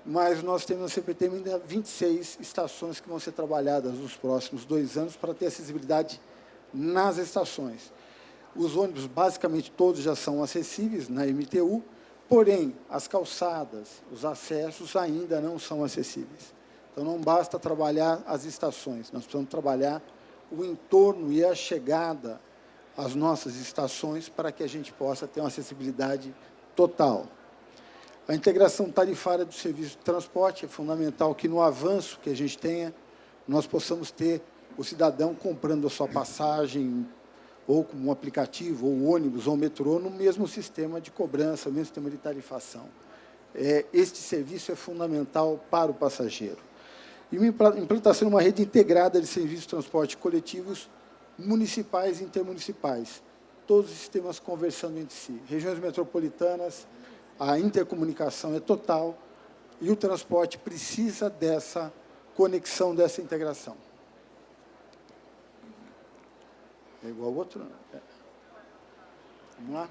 Speaker 8: mas nós temos na CPTM ainda 26 estações que vão ser trabalhadas nos próximos 2 anos para ter acessibilidade nas estações. Os ônibus, basicamente, todos já são acessíveis na MTU, porém, as calçadas, os acessos ainda não são acessíveis. Então, não basta trabalhar as estações, nós precisamos trabalhar o entorno e a chegada às nossas estações para que a gente possa ter uma acessibilidade total. A integração tarifária do serviço de transporte é fundamental que, no avanço que a gente tenha, nós possamos ter o cidadão comprando a sua passagem, ou como um aplicativo, ou ônibus, ou metrô, no mesmo sistema de cobrança, no mesmo sistema de tarifação. Este serviço é fundamental para o passageiro. E uma implantação de uma rede integrada de serviços de transporte coletivos municipais e intermunicipais, todos os sistemas conversando entre si. Regiões metropolitanas, a intercomunicação é total, e o transporte precisa dessa conexão, dessa integração. É igual ao outro? Vamos lá?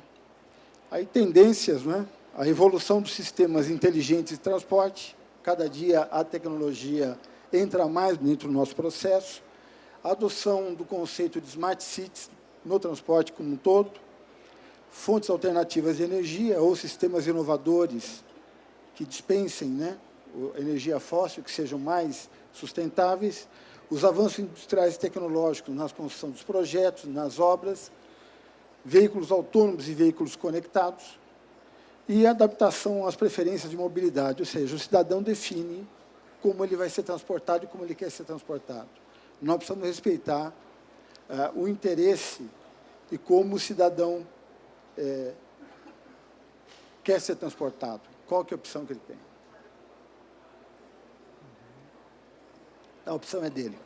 Speaker 8: Aí, tendências, né? A evolução dos sistemas inteligentes de transporte. Cada dia a tecnologia entra mais dentro do nosso processo. A adoção do conceito de smart cities no transporte como um todo. Fontes alternativas de energia ou sistemas inovadores que dispensem, né, energia fóssil, que sejam mais sustentáveis. Os avanços industriais e tecnológicos na construção dos projetos, nas obras, veículos autônomos e veículos conectados, e a adaptação às preferências de mobilidade, ou seja, o cidadão define como ele vai ser transportado e como ele quer ser transportado. Nós precisamos respeitar o interesse e como o cidadão quer ser transportado, qual que é a opção que ele tem. A opção é dele.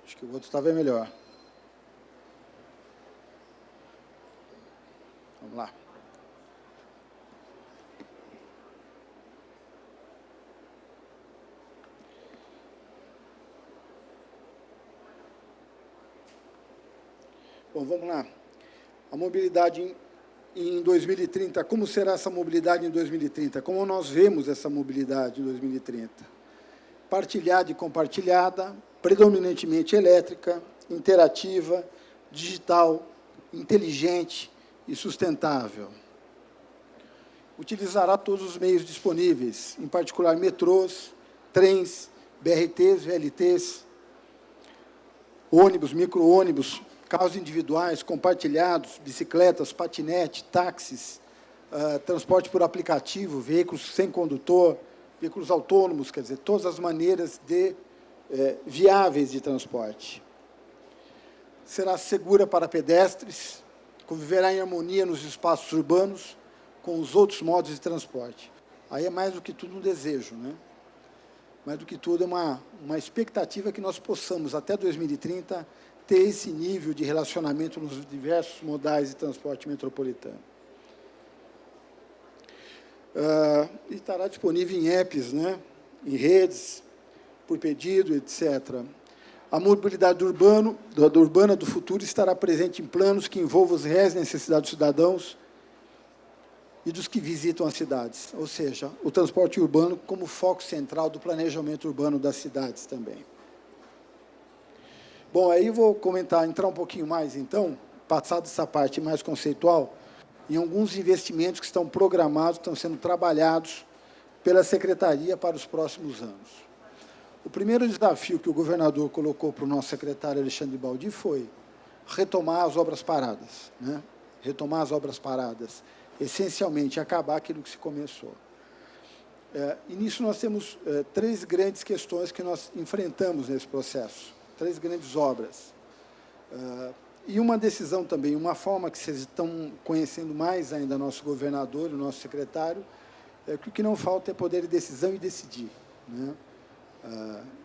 Speaker 8: Acho que o outro estava melhor. Vamos lá. Bom, vamos lá. A mobilidade em 2030, como será essa mobilidade em 2030? Como nós vemos essa mobilidade em 2030? Partilhada e compartilhada, predominantemente elétrica, interativa, digital, inteligente e sustentável. Utilizará todos os meios disponíveis, em particular metrôs, trens, BRTs, VLTs, ônibus, micro-ônibus, carros individuais, compartilhados, bicicletas, patinete, táxis, transporte por aplicativo, veículos sem condutor, veículos autônomos, quer dizer, todas as maneiras viáveis de transporte. Será segura para pedestres, conviverá em harmonia nos espaços urbanos com os outros modos de transporte. Aí é mais do que tudo um desejo, né? Mais do que tudo é uma expectativa que nós possamos, até 2030, ter esse nível de relacionamento nos diversos modais de transporte metropolitano. E estará disponível em apps, né? Em redes, por pedido, etc. A mobilidade urbana do futuro estará presente em planos que envolvam as reais necessidades dos cidadãos e dos que visitam as cidades, ou seja, o transporte urbano como foco central do planejamento urbano das cidades também. Bom, aí vou entrar um pouquinho mais, então, passado essa parte mais conceitual, em alguns investimentos que estão programados, estão sendo trabalhados pela Secretaria para os próximos anos. O primeiro desafio que o governador colocou para o nosso secretário Alexandre Baldi foi retomar as obras paradas, né? Retomar as obras paradas, essencialmente acabar aquilo que se começou. E nisso nós temos 3 grandes questões que nós enfrentamos nesse processo, 3 grandes obras. E uma decisão também, uma forma que vocês estão conhecendo mais ainda nosso governador e o nosso secretário, é que o que não falta é poder de decisão e decidir, né?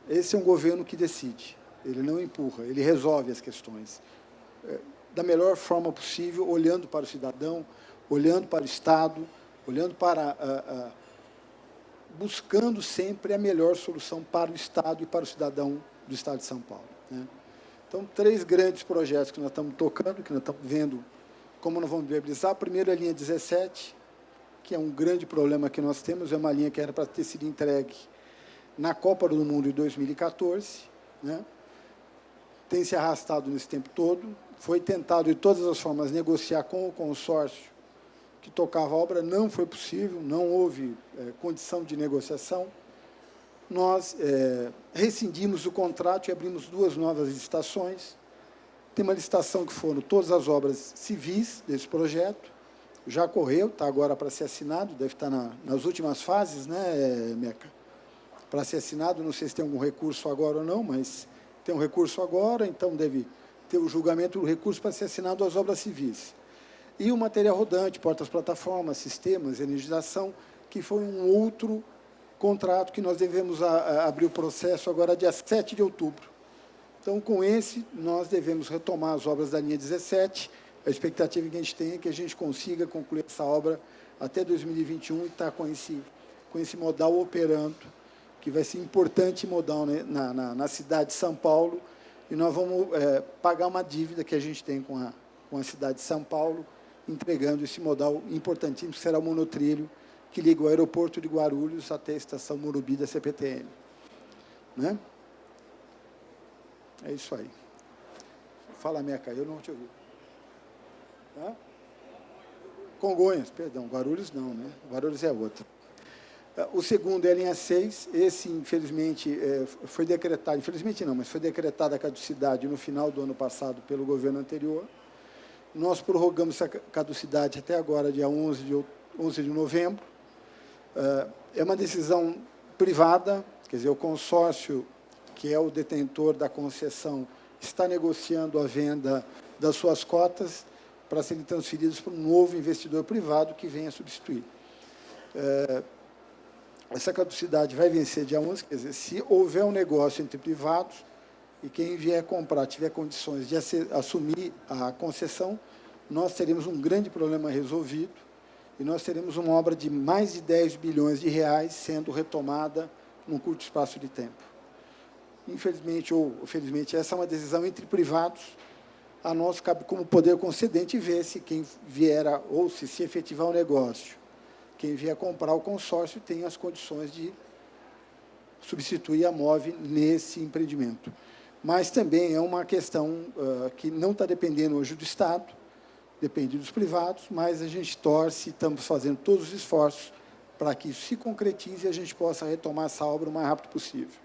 Speaker 8: Esse é um governo que decide, ele não empurra, ele resolve as questões da melhor forma possível, olhando para o cidadão, olhando para o Estado, olhando para buscando sempre a melhor solução para o Estado e para o cidadão do Estado de São Paulo, né? Então, 3 grandes projetos que nós estamos tocando, que nós estamos vendo como nós vamos viabilizar. Primeiro, a linha 17, que é um grande problema que nós temos, é uma linha que era para ter sido entregue na Copa do Mundo em 2014, né? Tem se arrastado nesse tempo todo, foi tentado de todas as formas negociar com o consórcio que tocava a obra, não foi possível, não houve condição de negociação. Nós rescindimos o contrato e abrimos 2 novas licitações. Tem uma licitação que foram todas as obras civis desse projeto, já correu, está agora para ser assinado, deve estar nas últimas fases, né, Meca? Para ser assinado, não sei se tem algum recurso agora ou não, mas tem um recurso agora, então deve ter o julgamento do recurso para ser assinado as obras civis. E o material rodante, portas-plataformas, sistemas, energização, que foi um outro contrato que nós devemos abrir o processo agora dia 7 de outubro. Então, com esse, nós devemos retomar as obras da linha 17. A expectativa que a gente tem é que a gente consiga concluir essa obra até 2021 e estar com esse modal operando, que vai ser importante modal, né, na cidade de São Paulo, e nós vamos pagar uma dívida que a gente tem com a cidade de São Paulo, entregando esse modal importantíssimo, que será o monotrilho, que liga o aeroporto de Guarulhos até a estação Morumbi da CPTM. Né? É isso aí. Fala, Meca, eu não te ouvi. Tá? Congonhas, perdão, Guarulhos não, né? Guarulhos é outra. O segundo é a linha 6, esse, infelizmente, foi decretado, infelizmente não, mas foi decretada a caducidade no final do ano passado pelo governo anterior. Nós prorrogamos essa caducidade até agora, dia 11 de novembro. É uma decisão privada, quer dizer, o consórcio, que é o detentor da concessão, está negociando a venda das suas cotas para serem transferidas para um novo investidor privado que venha substituir. Essa caducidade vai vencer dia 11, quer dizer, se houver um negócio entre privados e quem vier comprar tiver condições de assumir a concessão, nós teremos um grande problema resolvido e nós teremos uma obra de mais de 10 bilhões de reais sendo retomada num curto espaço de tempo. Infelizmente ou felizmente, essa é uma decisão entre privados. A nós cabe como poder concedente ver se quem vier, ou se efetivar o negócio, quem vier comprar o consórcio tem as condições de substituir a MOVE nesse empreendimento. mas também é uma questão que não está dependendo hoje do Estado, depende dos privados, mas a gente torce, estamos fazendo todos os esforços para que isso se concretize e a gente possa retomar essa obra o mais rápido possível.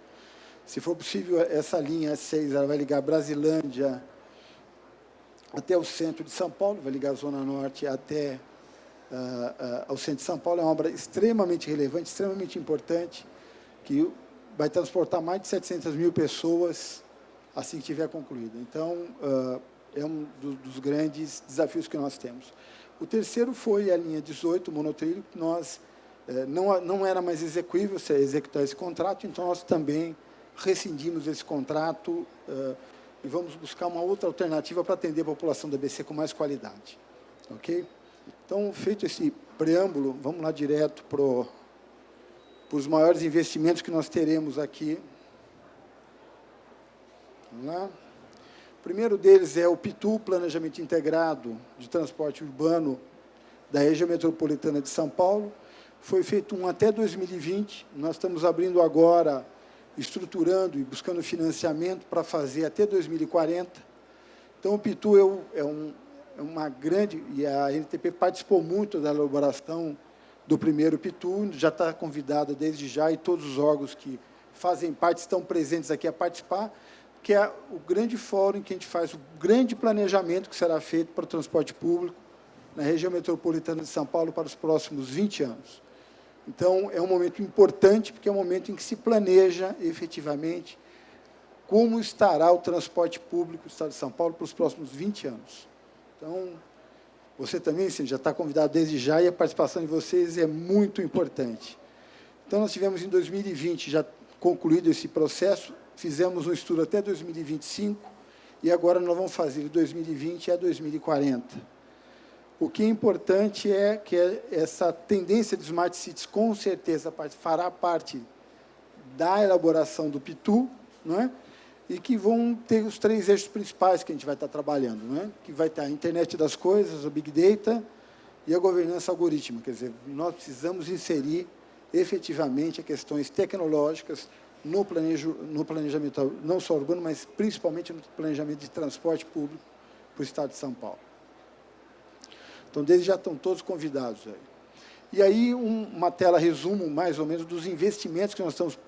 Speaker 8: Se for possível, essa linha 6 ela vai ligar Brasilândia até o centro de São Paulo, vai ligar a Zona Norte até ao centro de São Paulo. É uma obra extremamente relevante, extremamente importante, que vai transportar mais de 700 mil pessoas assim que estiver concluída. Então, é um dos grandes desafios que nós temos. O terceiro foi a linha 18, o monotrilho, que nós não era mais execuível executar esse contrato, então nós também rescindimos esse contrato e vamos buscar uma outra alternativa para atender a população da ABC com mais qualidade. Ok? Então, feito esse preâmbulo, vamos lá direto para os maiores investimentos que nós teremos aqui. Vamos lá. O primeiro deles é o PITU, Planejamento Integrado de Transporte Urbano da Região Metropolitana de São Paulo. Foi feito um até 2020, nós estamos abrindo agora, estruturando e buscando financiamento para fazer até 2040. Então, o PITU é uma grande, e a NTP participou muito da elaboração do primeiro PITU, já está convidada desde já, e todos os órgãos que fazem parte estão presentes aqui a participar, que é o grande fórum em que a gente faz o grande planejamento que será feito para o transporte público na região metropolitana de São Paulo para os próximos 20 anos. Então, é um momento importante, porque é um momento em que se planeja, efetivamente, como estará o transporte público do Estado de São Paulo para os próximos 20 anos. Então, você também já está convidado desde já, e a participação de vocês é muito importante. Então, nós tivemos, em 2020, já concluído esse processo, fizemos um estudo até 2025, e agora nós vamos fazer de 2020 a 2040. O que é importante é que essa tendência de Smart Cities, com certeza, fará parte da elaboração do PITU, não é? E que vão ter os 3 eixos principais que a gente vai estar trabalhando, não é? Que vai estar a internet das coisas, o Big Data e a governança algorítmica. Quer dizer, nós precisamos inserir efetivamente as questões tecnológicas no planejamento, não só urbano, mas principalmente no planejamento de transporte público para o Estado de São Paulo. Então, desde já estão todos convidados aí. E aí, uma tela resumo, mais ou menos, dos investimentos que nós estamos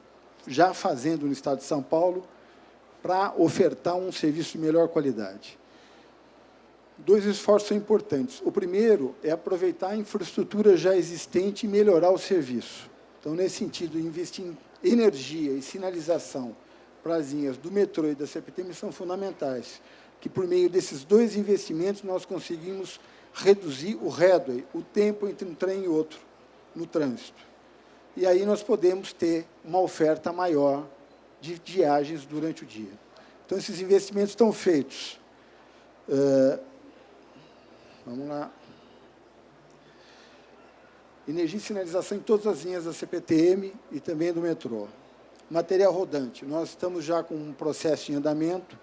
Speaker 8: já fazendo no Estado de São Paulo para ofertar um serviço de melhor qualidade. 2 esforços são importantes. O primeiro é aproveitar a infraestrutura já existente e melhorar o serviço. Então, nesse sentido, investir em energia e sinalização para as linhas do metrô e da CPTM são fundamentais, que, por meio desses 2 investimentos, nós conseguimos reduzir o headway, o tempo entre um trem e outro, no trânsito. E aí nós podemos ter uma oferta maior de viagens durante o dia. Então, esses investimentos estão feitos. Vamos lá. Energia e sinalização em todas as linhas da CPTM e também do metrô. Material rodante. Nós estamos já com um processo em andamento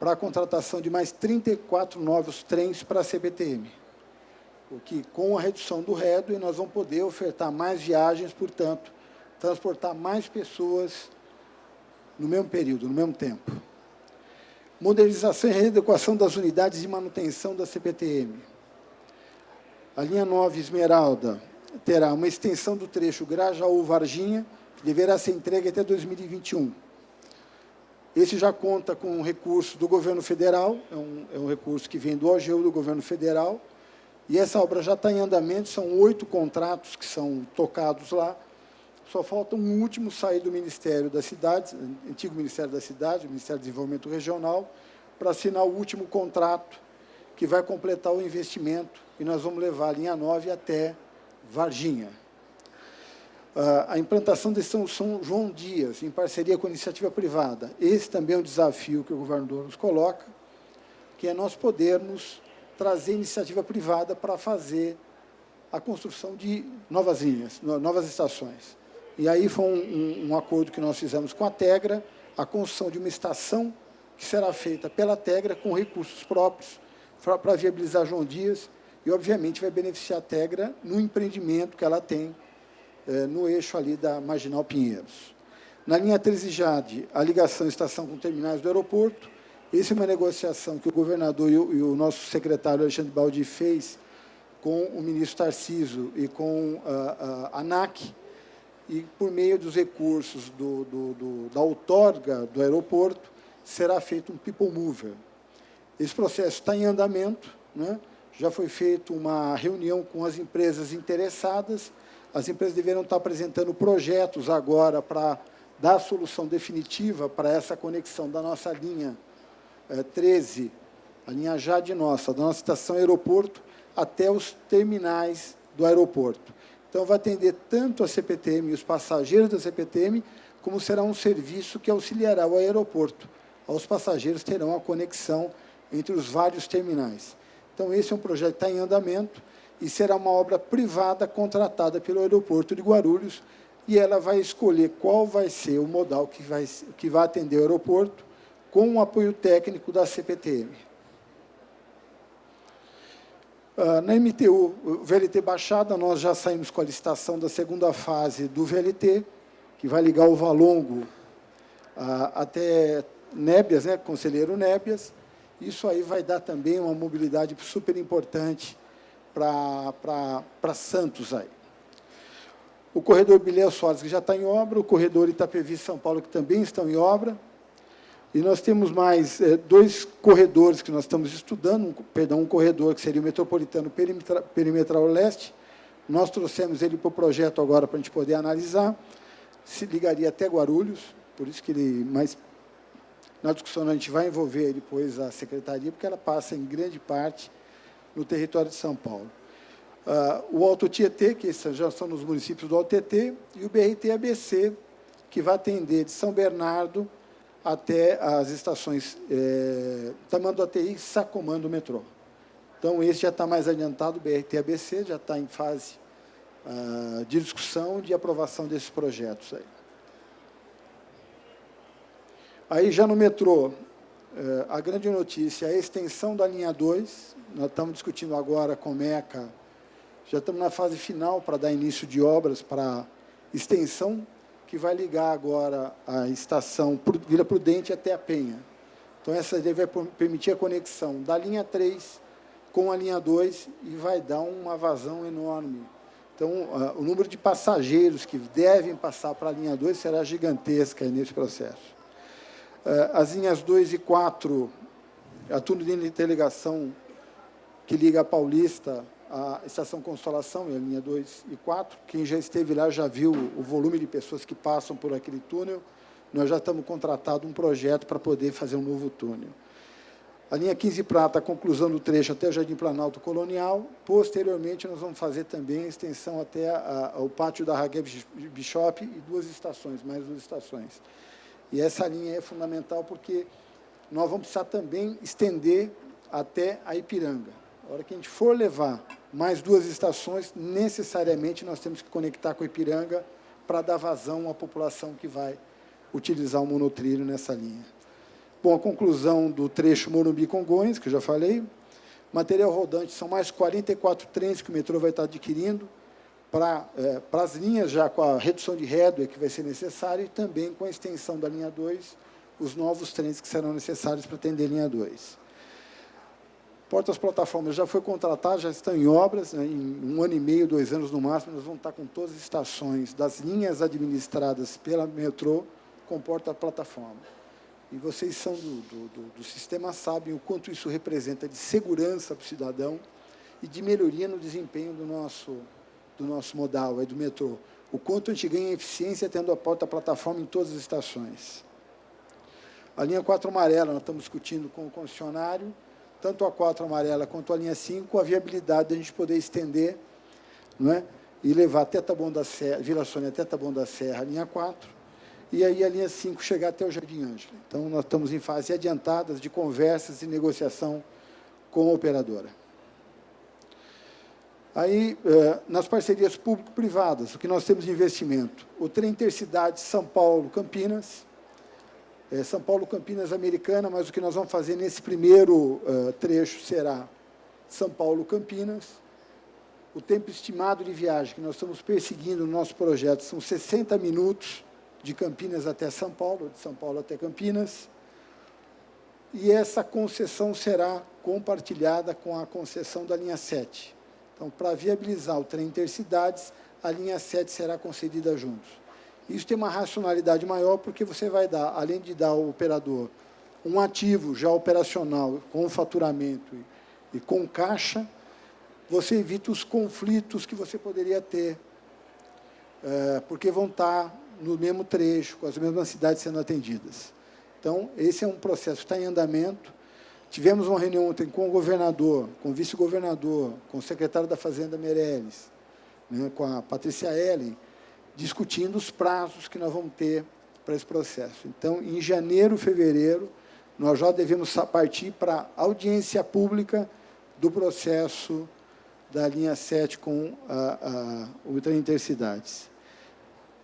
Speaker 8: para a contratação de mais 34 novos trens para a CPTM. O que, com a redução do headway, nós vamos poder ofertar mais viagens, portanto, transportar mais pessoas no mesmo período, no mesmo tempo. Modernização e readequação das unidades de manutenção da CPTM. A linha 9 Esmeralda terá uma extensão do trecho Grajaú-Varginha, que deverá ser entregue até 2021. Esse já conta com um recurso do governo federal, é um recurso que vem do OGU do governo federal, e essa obra já está em andamento, são 8 contratos que são tocados lá, só falta um último sair do Ministério das Cidades, antigo Ministério das Cidades, o Ministério do Desenvolvimento Regional, para assinar o último contrato, que vai completar o investimento, e nós vamos levar a linha 9 até Varginha. A implantação da estação São João Dias, em parceria com a iniciativa privada. Esse também é um desafio que o governador nos coloca, que é nós podermos trazer iniciativa privada para fazer a construção de novas linhas, novas estações. E aí foi um acordo que nós fizemos com a Tegra, a construção de uma estação que será feita pela Tegra com recursos próprios para viabilizar João Dias e, obviamente, vai beneficiar a Tegra no empreendimento que ela tem no eixo ali da Marginal Pinheiros. Na linha 13 Jade, a ligação estação com terminais do aeroporto. Essa é uma negociação que o governador e o nosso secretário Alexandre Baldi fez com o ministro Tarcísio e com a ANAC, e por meio dos recursos da outorga do aeroporto, será feito um people mover. Esse processo está em andamento, né? Já foi feita uma reunião com as empresas interessadas, as empresas deverão estar apresentando projetos agora para dar a solução definitiva para essa conexão da nossa linha 13, a linha Jade nossa, da nossa estação aeroporto, até os terminais do aeroporto. Então, vai atender tanto a CPTM e os passageiros da CPTM, como será um serviço que auxiliará o aeroporto. Os passageiros terão a conexão entre os vários terminais. Então, esse é um projeto que está em andamento e será uma obra privada contratada pelo aeroporto de Guarulhos, e ela vai escolher qual vai ser o modal que vai atender o aeroporto, com o apoio técnico da CPTM. Na MTU, VLT Baixada, nós já saímos com a licitação da segunda fase do VLT, que vai ligar o Valongo até Nébias, né, Conselheiro Nébias. Isso aí vai dar também uma mobilidade super importante para Santos. Aí. O corredor Bilé Soares, que já está em obra, o corredor Itapevi-São Paulo, que também estão em obra. E nós temos mais dois corredores que nós estamos estudando, um corredor que seria o Metropolitano Perimetral Leste. Nós trouxemos ele para o projeto agora para a gente poder analisar. Se ligaria até Guarulhos, por isso que ele... Mas na discussão a gente vai envolver depois a secretaria, porque ela passa em grande parte no território de São Paulo. O Alto Tietê, que já são nos municípios do Alto Tietê, e o BRT-ABC, que vai atender de São Bernardo até as estações Tamanduateí e Sacomã do metrô. Então, esse já está mais adiantado, o BRT-ABC já está em fase de discussão e de aprovação desses projetos. Aí já no metrô, a grande notícia é a extensão da linha 2, nós estamos discutindo agora com o MECA, já estamos na fase final para dar início de obras para extensão, que vai ligar agora a estação Vila Prudente até a Penha. Então, essa ideia vai permitir a conexão da linha 3 com a linha 2 e vai dar uma vazão enorme. Então, o número de passageiros que devem passar para a linha 2 será gigantesca nesse processo. As linhas 2 e 4, a túnel de interligação que liga a Paulista à Estação Consolação, é a linha 2 e 4. Quem já esteve lá já viu o volume de pessoas que passam por aquele túnel. Nós já estamos contratando um projeto para poder fazer um novo túnel. A linha 15 Prata, a conclusão do trecho até o Jardim Planalto Colonial. Posteriormente, nós vamos fazer também a extensão até o pátio da Raguel Bishop e mais duas estações. E essa linha é fundamental porque nós vamos precisar também estender até a Ipiranga. A hora que a gente for levar mais duas estações, necessariamente nós temos que conectar com a Ipiranga para dar vazão à população que vai utilizar o monotrilho nessa linha. Bom, a conclusão do trecho Morumbi-Congonhas, que eu já falei. Material rodante, são mais 44 trens que o metrô vai estar adquirindo para as linhas, já com a redução de headway que vai ser necessária, e também com a extensão da linha 2, os novos trens que serão necessários para atender a linha 2. Portas-plataformas já foi contratado, já estão em obras, né, em 1 ano e meio, 2 anos no máximo, nós vamos estar com todas as estações das linhas administradas pela metrô com porta-plataforma. E vocês são do sistema, sabem o quanto isso representa de segurança para o cidadão e de melhoria no desempenho do nosso modal, do metrô. O quanto a gente ganha eficiência tendo a porta-plataforma em todas as estações. A linha 4 amarela, nós estamos discutindo com o concessionário, tanto a 4 amarela quanto a linha 5, a viabilidade de a gente poder estender, não é? E levar até Taboão da Serra, Vila Sônia até Taboão da Serra, a linha 4, e aí a linha 5 chegar até o Jardim Ângela. Então, nós estamos em fase adiantadas de conversas e negociação com a operadora. Aí, nas parcerias público-privadas, o que nós temos de investimento? O trem intercidade São Paulo-Campinas, São Paulo-Campinas Americana, mas o que nós vamos fazer nesse primeiro trecho será São Paulo-Campinas. O tempo estimado de viagem que nós estamos perseguindo no nosso projeto são 60 minutos de Campinas até São Paulo, de São Paulo até Campinas. E essa concessão será compartilhada com a concessão da linha 7. Então, para viabilizar o trem intercidades, a linha 7 será concedida juntos. Isso tem uma racionalidade maior, porque você vai dar, além de dar ao operador um ativo já operacional, com faturamento e com caixa, você evita os conflitos que você poderia ter, porque vão estar no mesmo trecho, com as mesmas cidades sendo atendidas. Então, esse é um processo que está em andamento. Tivemos uma reunião ontem com o governador, com o vice-governador, com o secretário da Fazenda, Meirelles, né, com a Patrícia Ellen, discutindo os prazos que nós vamos ter para esse processo. Então, em janeiro, fevereiro, nós já devemos partir para a audiência pública do processo da linha 7 com o trem intercidades.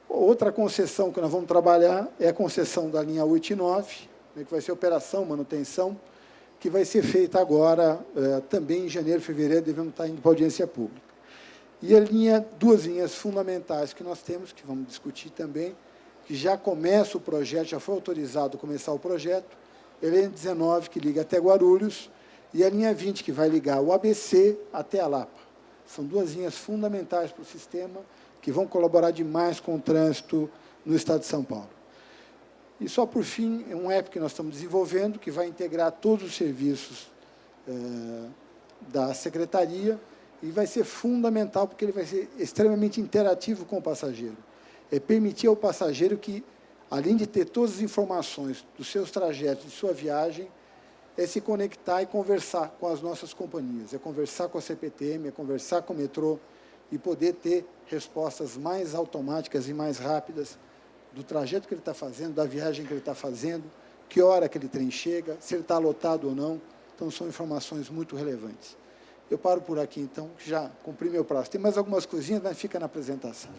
Speaker 8: Outra concessão que nós vamos trabalhar é a concessão da linha 8 e 9, né, que vai ser operação, manutenção, que vai ser feita agora, também em janeiro, fevereiro, devemos estar indo para a audiência pública. E duas linhas fundamentais que nós temos, que vamos discutir também, que já começa o projeto, já foi autorizado a começar o projeto, a linha 19, que liga até Guarulhos, e a linha 20, que vai ligar o ABC até a Lapa. São duas linhas fundamentais para o sistema, que vão colaborar demais com o trânsito no estado de São Paulo. E só por fim, é um app que nós estamos desenvolvendo, que vai integrar todos os serviços da secretaria, e vai ser fundamental, porque ele vai ser extremamente interativo com o passageiro. É permitir ao passageiro que, além de ter todas as informações dos seus trajetos, de sua viagem, é se conectar e conversar com as nossas companhias, é conversar com a CPTM, é conversar com o metrô, e poder ter respostas mais automáticas e mais rápidas do trajeto que ele está fazendo, da viagem que ele está fazendo, que hora aquele trem chega, se ele está lotado ou não. Então, são informações muito relevantes. Eu paro por aqui, então, que já cumpri meu prazo. Tem mais algumas coisinhas, mas fica na apresentação.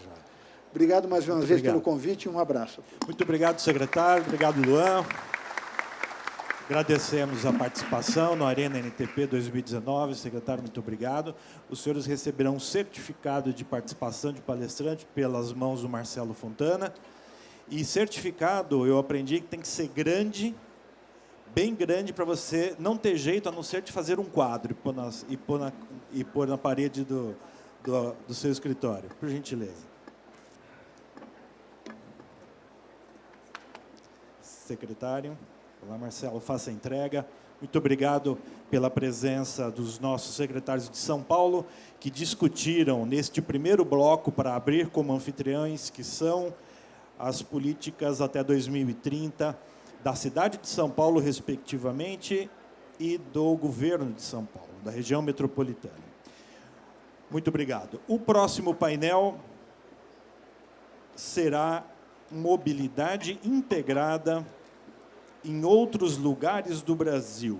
Speaker 8: Obrigado mais uma vez pelo convite e um abraço.
Speaker 1: Muito obrigado, secretário. Obrigado, Luan. Agradecemos a participação no Arena NTP 2019. Secretário, muito obrigado. Os senhores receberão um certificado de participação de palestrante pelas mãos do Marcelo Fontana. E certificado, eu aprendi que tem que ser grande, bem grande, para você não ter jeito, a não ser de fazer um quadro e pôr na parede do seu escritório. Por gentileza. Secretário. Olá, Marcelo, faça a entrega. Muito obrigado pela presença dos nossos secretários de São Paulo, que discutiram neste primeiro bloco para abrir como anfitriões, que são as políticas até 2030 da cidade de São Paulo, respectivamente, e do governo de São Paulo, da região metropolitana. Muito obrigado. O próximo painel será mobilidade integrada em outros lugares do Brasil.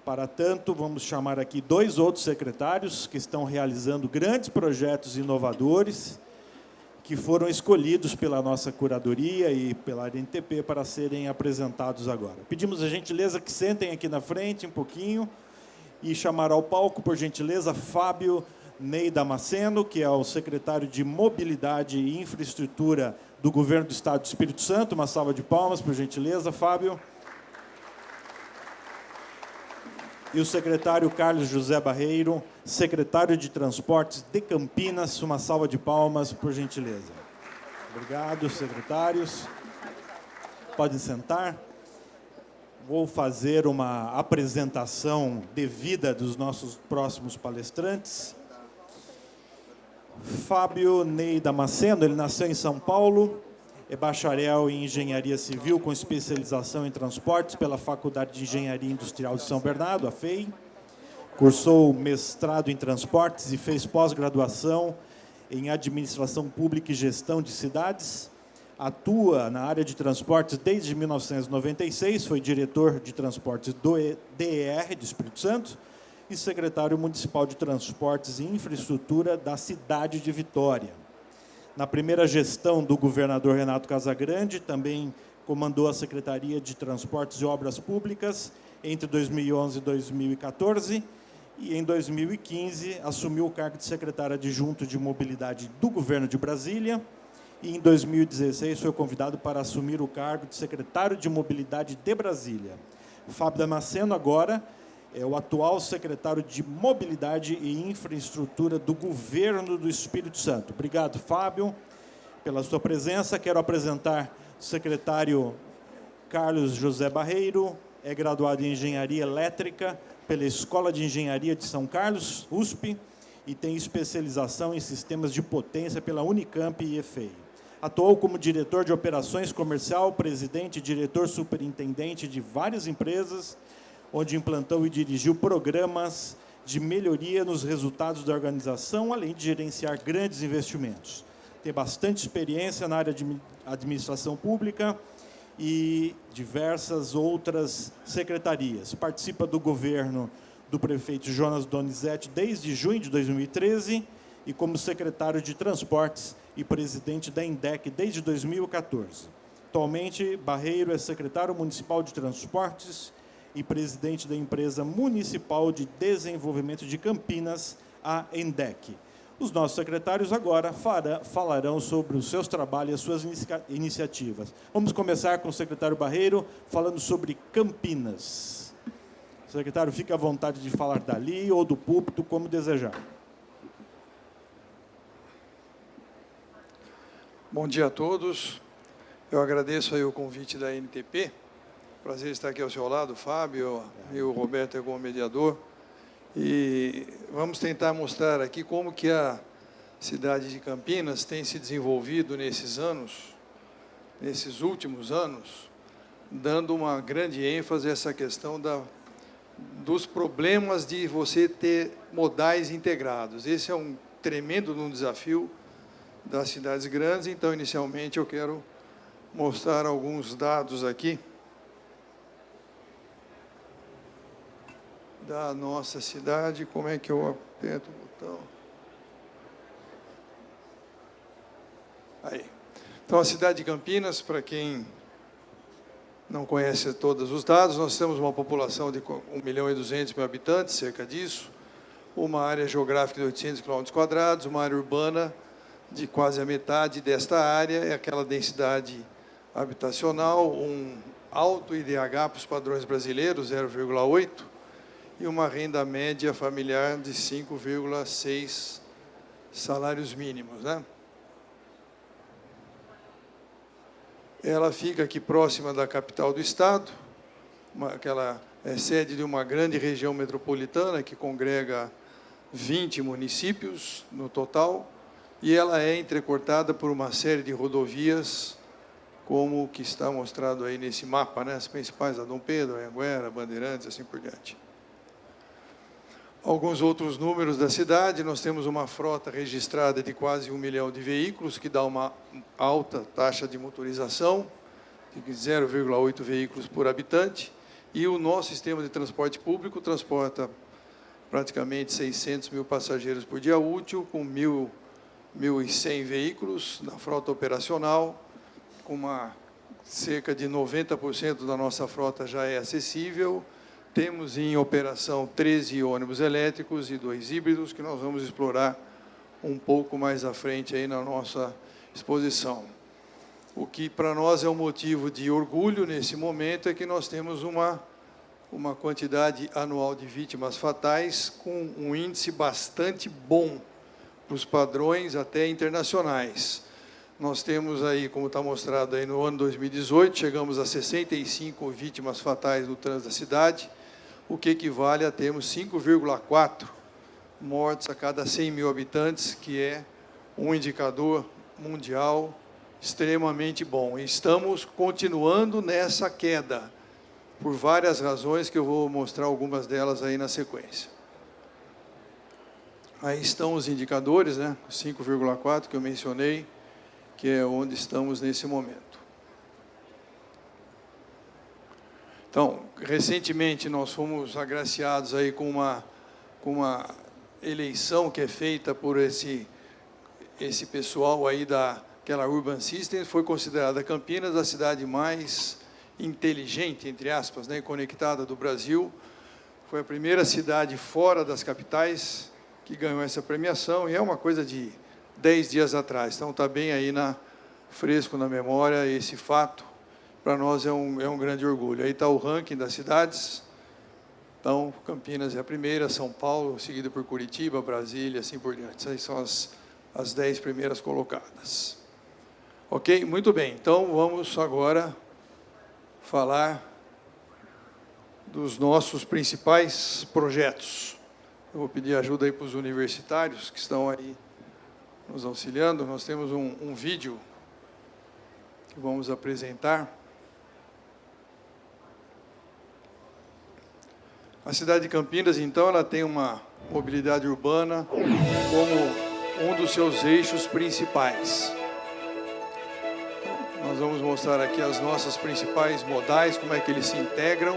Speaker 1: Para tanto, vamos chamar aqui 2 outros secretários que estão realizando grandes projetos inovadores, que foram escolhidos pela nossa curadoria e pela NTP para serem apresentados agora. Pedimos a gentileza que sentem aqui na frente um pouquinho e chamar ao palco, por gentileza, Fábio Ney Damasceno, que é o secretário de Mobilidade e Infraestrutura do Governo do Estado do Espírito Santo. Uma salva de palmas, por gentileza, Fábio. E o secretário Carlos José Barreiro, secretário de Transportes de Campinas. Uma salva de palmas, por gentileza. Obrigado, secretários. Podem sentar. Vou fazer uma apresentação devida dos nossos próximos palestrantes. Fábio Ney Damasceno, ele nasceu em São Paulo, é bacharel em Engenharia Civil com especialização em Transportes pela Faculdade de Engenharia Industrial de São Bernardo, a FEI. Cursou mestrado em Transportes e fez pós-graduação em Administração Pública e Gestão de Cidades. Atua na área de transportes desde 1996, foi diretor de transportes do DER, do Espírito Santo, e secretário municipal de Transportes e Infraestrutura da cidade de Vitória. Na primeira gestão do governador Renato Casagrande, também comandou a Secretaria de Transportes e Obras Públicas entre 2011 e 2014, e em 2015 assumiu o cargo de secretário adjunto de Mobilidade do governo de Brasília e em 2016 foi convidado para assumir o cargo de secretário de Mobilidade de Brasília. Fábio Damasceno agora é o atual secretário de Mobilidade e Infraestrutura do Governo do Espírito Santo. Obrigado, Fábio, pela sua presença. Quero apresentar o secretário Carlos José Barreiro, é graduado em Engenharia Elétrica pela Escola de Engenharia de São Carlos, USP, e tem especialização em sistemas de potência pela Unicamp e EFEI. Atuou como diretor de operações comercial, presidente e diretor superintendente de várias empresas, onde implantou e dirigiu programas de melhoria nos resultados da organização, além de gerenciar grandes investimentos. Tem bastante experiência na área de administração pública e diversas outras secretarias. Participa do governo do prefeito Jonas Donizete desde junho de 2013 e como secretário de Transportes e presidente da INDEC desde 2014. Atualmente, Barreiro é secretário municipal de Transportes e presidente da empresa municipal de desenvolvimento de Campinas, a INDEC. Os nossos secretários agora falarão sobre os seus trabalhos e as suas iniciativas. Vamos começar com o secretário Barreiro, falando sobre Campinas. Secretário, fique à vontade de falar dali ou do púlpito, como desejar.
Speaker 10: Bom dia a todos. Eu agradeço aí o convite da NTP. Prazer estar aqui ao seu lado, Fábio, e o Roberto é como mediador. E vamos tentar mostrar aqui como que a cidade de Campinas tem se desenvolvido nesses últimos anos, dando uma grande ênfase a essa questão dos problemas de você ter modais integrados. Esse é um tremendo desafio das cidades grandes. Então, inicialmente, eu quero mostrar alguns dados aqui da nossa cidade. Como é que eu aperto o botão? Aí. Então, a cidade de Campinas, para quem não conhece todos os dados, nós temos uma população de 1.200.000 habitantes, cerca disso, uma área geográfica de 800 km², uma área urbana de quase a metade desta área, é aquela densidade habitacional, um alto IDH para os padrões brasileiros, 0,8, e uma renda média familiar de 5,6 salários mínimos, né? Ela fica aqui próxima da capital do estado, aquela é sede de uma grande região metropolitana que congrega 20 municípios no total, e ela é entrecortada por uma série de rodovias, como o que está mostrado aí nesse mapa, né? As principais, a Dom Pedro, a Anhanguera, Bandeirantes, assim por diante. Alguns outros números da cidade: nós temos uma frota registrada de quase 1 milhão de veículos, que dá uma alta taxa de motorização, de 0,8 veículos por habitante, e o nosso sistema de transporte público transporta praticamente 600.000 passageiros por dia útil, com 1.100 veículos na frota operacional, com cerca de 90% da nossa frota já é acessível. Temos em operação 13 ônibus elétricos e 2 híbridos, que nós vamos explorar um pouco mais à frente aí na nossa exposição. O que para nós é um motivo de orgulho nesse momento é que nós temos uma quantidade anual de vítimas fatais com um índice bastante bom para os padrões até internacionais. Nós temos aí, como está mostrado aí no ano 2018, chegamos a 65 vítimas fatais no trânsito da cidade, o que equivale a termos 5,4 mortes a cada 100.000 habitantes, que é um indicador mundial extremamente bom. E estamos continuando nessa queda, por várias razões, que eu vou mostrar algumas delas aí na sequência. Aí estão os indicadores, né? 5,4 que eu mencionei, que é onde estamos nesse momento. Então, recentemente nós fomos agraciados aí com uma eleição que é feita por esse pessoal aí daquela Urban System. Foi considerada Campinas a cidade mais inteligente, entre aspas, né, conectada do Brasil. Foi a primeira cidade fora das capitais que ganhou essa premiação, e é uma coisa de 10 dias atrás, então está bem aí fresco na memória esse fato. Para nós é um grande orgulho. Aí está o ranking das cidades. Então, Campinas é a primeira, São Paulo, seguido por Curitiba, Brasília, assim por diante. Essas são as 10 primeiras colocadas. Ok? Muito bem. Então, vamos agora falar dos nossos principais projetos. Eu vou pedir ajuda aí para os universitários que estão aí nos auxiliando. Nós temos um vídeo que vamos apresentar. A cidade de Campinas, então, ela tem uma mobilidade urbana como um dos seus eixos principais. Nós vamos mostrar aqui as nossas principais modais, como é que eles se integram,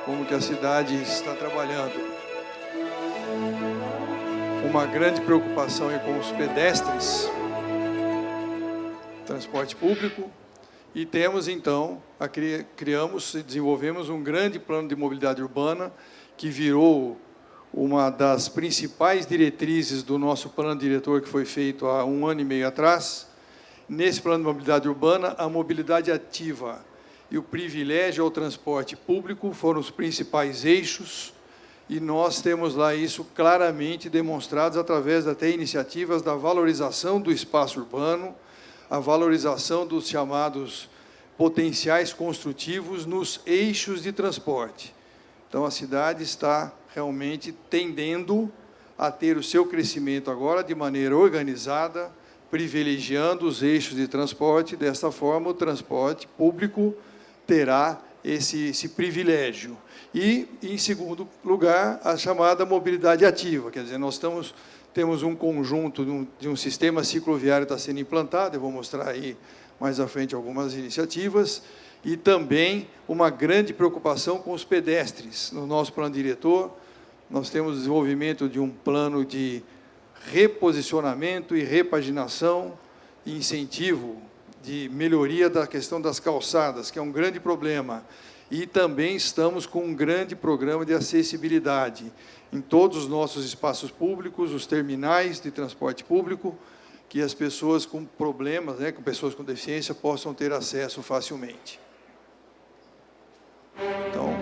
Speaker 10: como que a cidade está trabalhando. Uma grande preocupação é com os pedestres, transporte público, e temos, então, criamos e desenvolvemos um grande plano de mobilidade urbana, que virou uma das principais diretrizes do nosso plano diretor, que foi feito há 1 ano e meio atrás. Nesse plano de mobilidade urbana, a mobilidade ativa e o privilégio ao transporte público foram os principais eixos, e nós temos lá isso claramente demonstrados através até iniciativas da valorização do espaço urbano, a valorização dos chamados potenciais construtivos nos eixos de transporte. Então, a cidade está realmente tendendo a ter o seu crescimento agora de maneira organizada, privilegiando os eixos de transporte. Desta forma, o transporte público terá esse privilégio. E, em segundo lugar, a chamada mobilidade ativa, quer dizer, nós temos um conjunto de um sistema cicloviário que está sendo implantado, eu vou mostrar aí mais à frente algumas iniciativas, e também uma grande preocupação com os pedestres. No nosso plano diretor, nós temos o desenvolvimento de um plano de reposicionamento e repaginação e incentivo de melhoria da questão das calçadas, que é um grande problema. E também estamos com um grande programa de acessibilidade em todos os nossos espaços públicos, os terminais de transporte público, que as pessoas com problemas, com pessoas com deficiência, possam ter acesso facilmente. Então,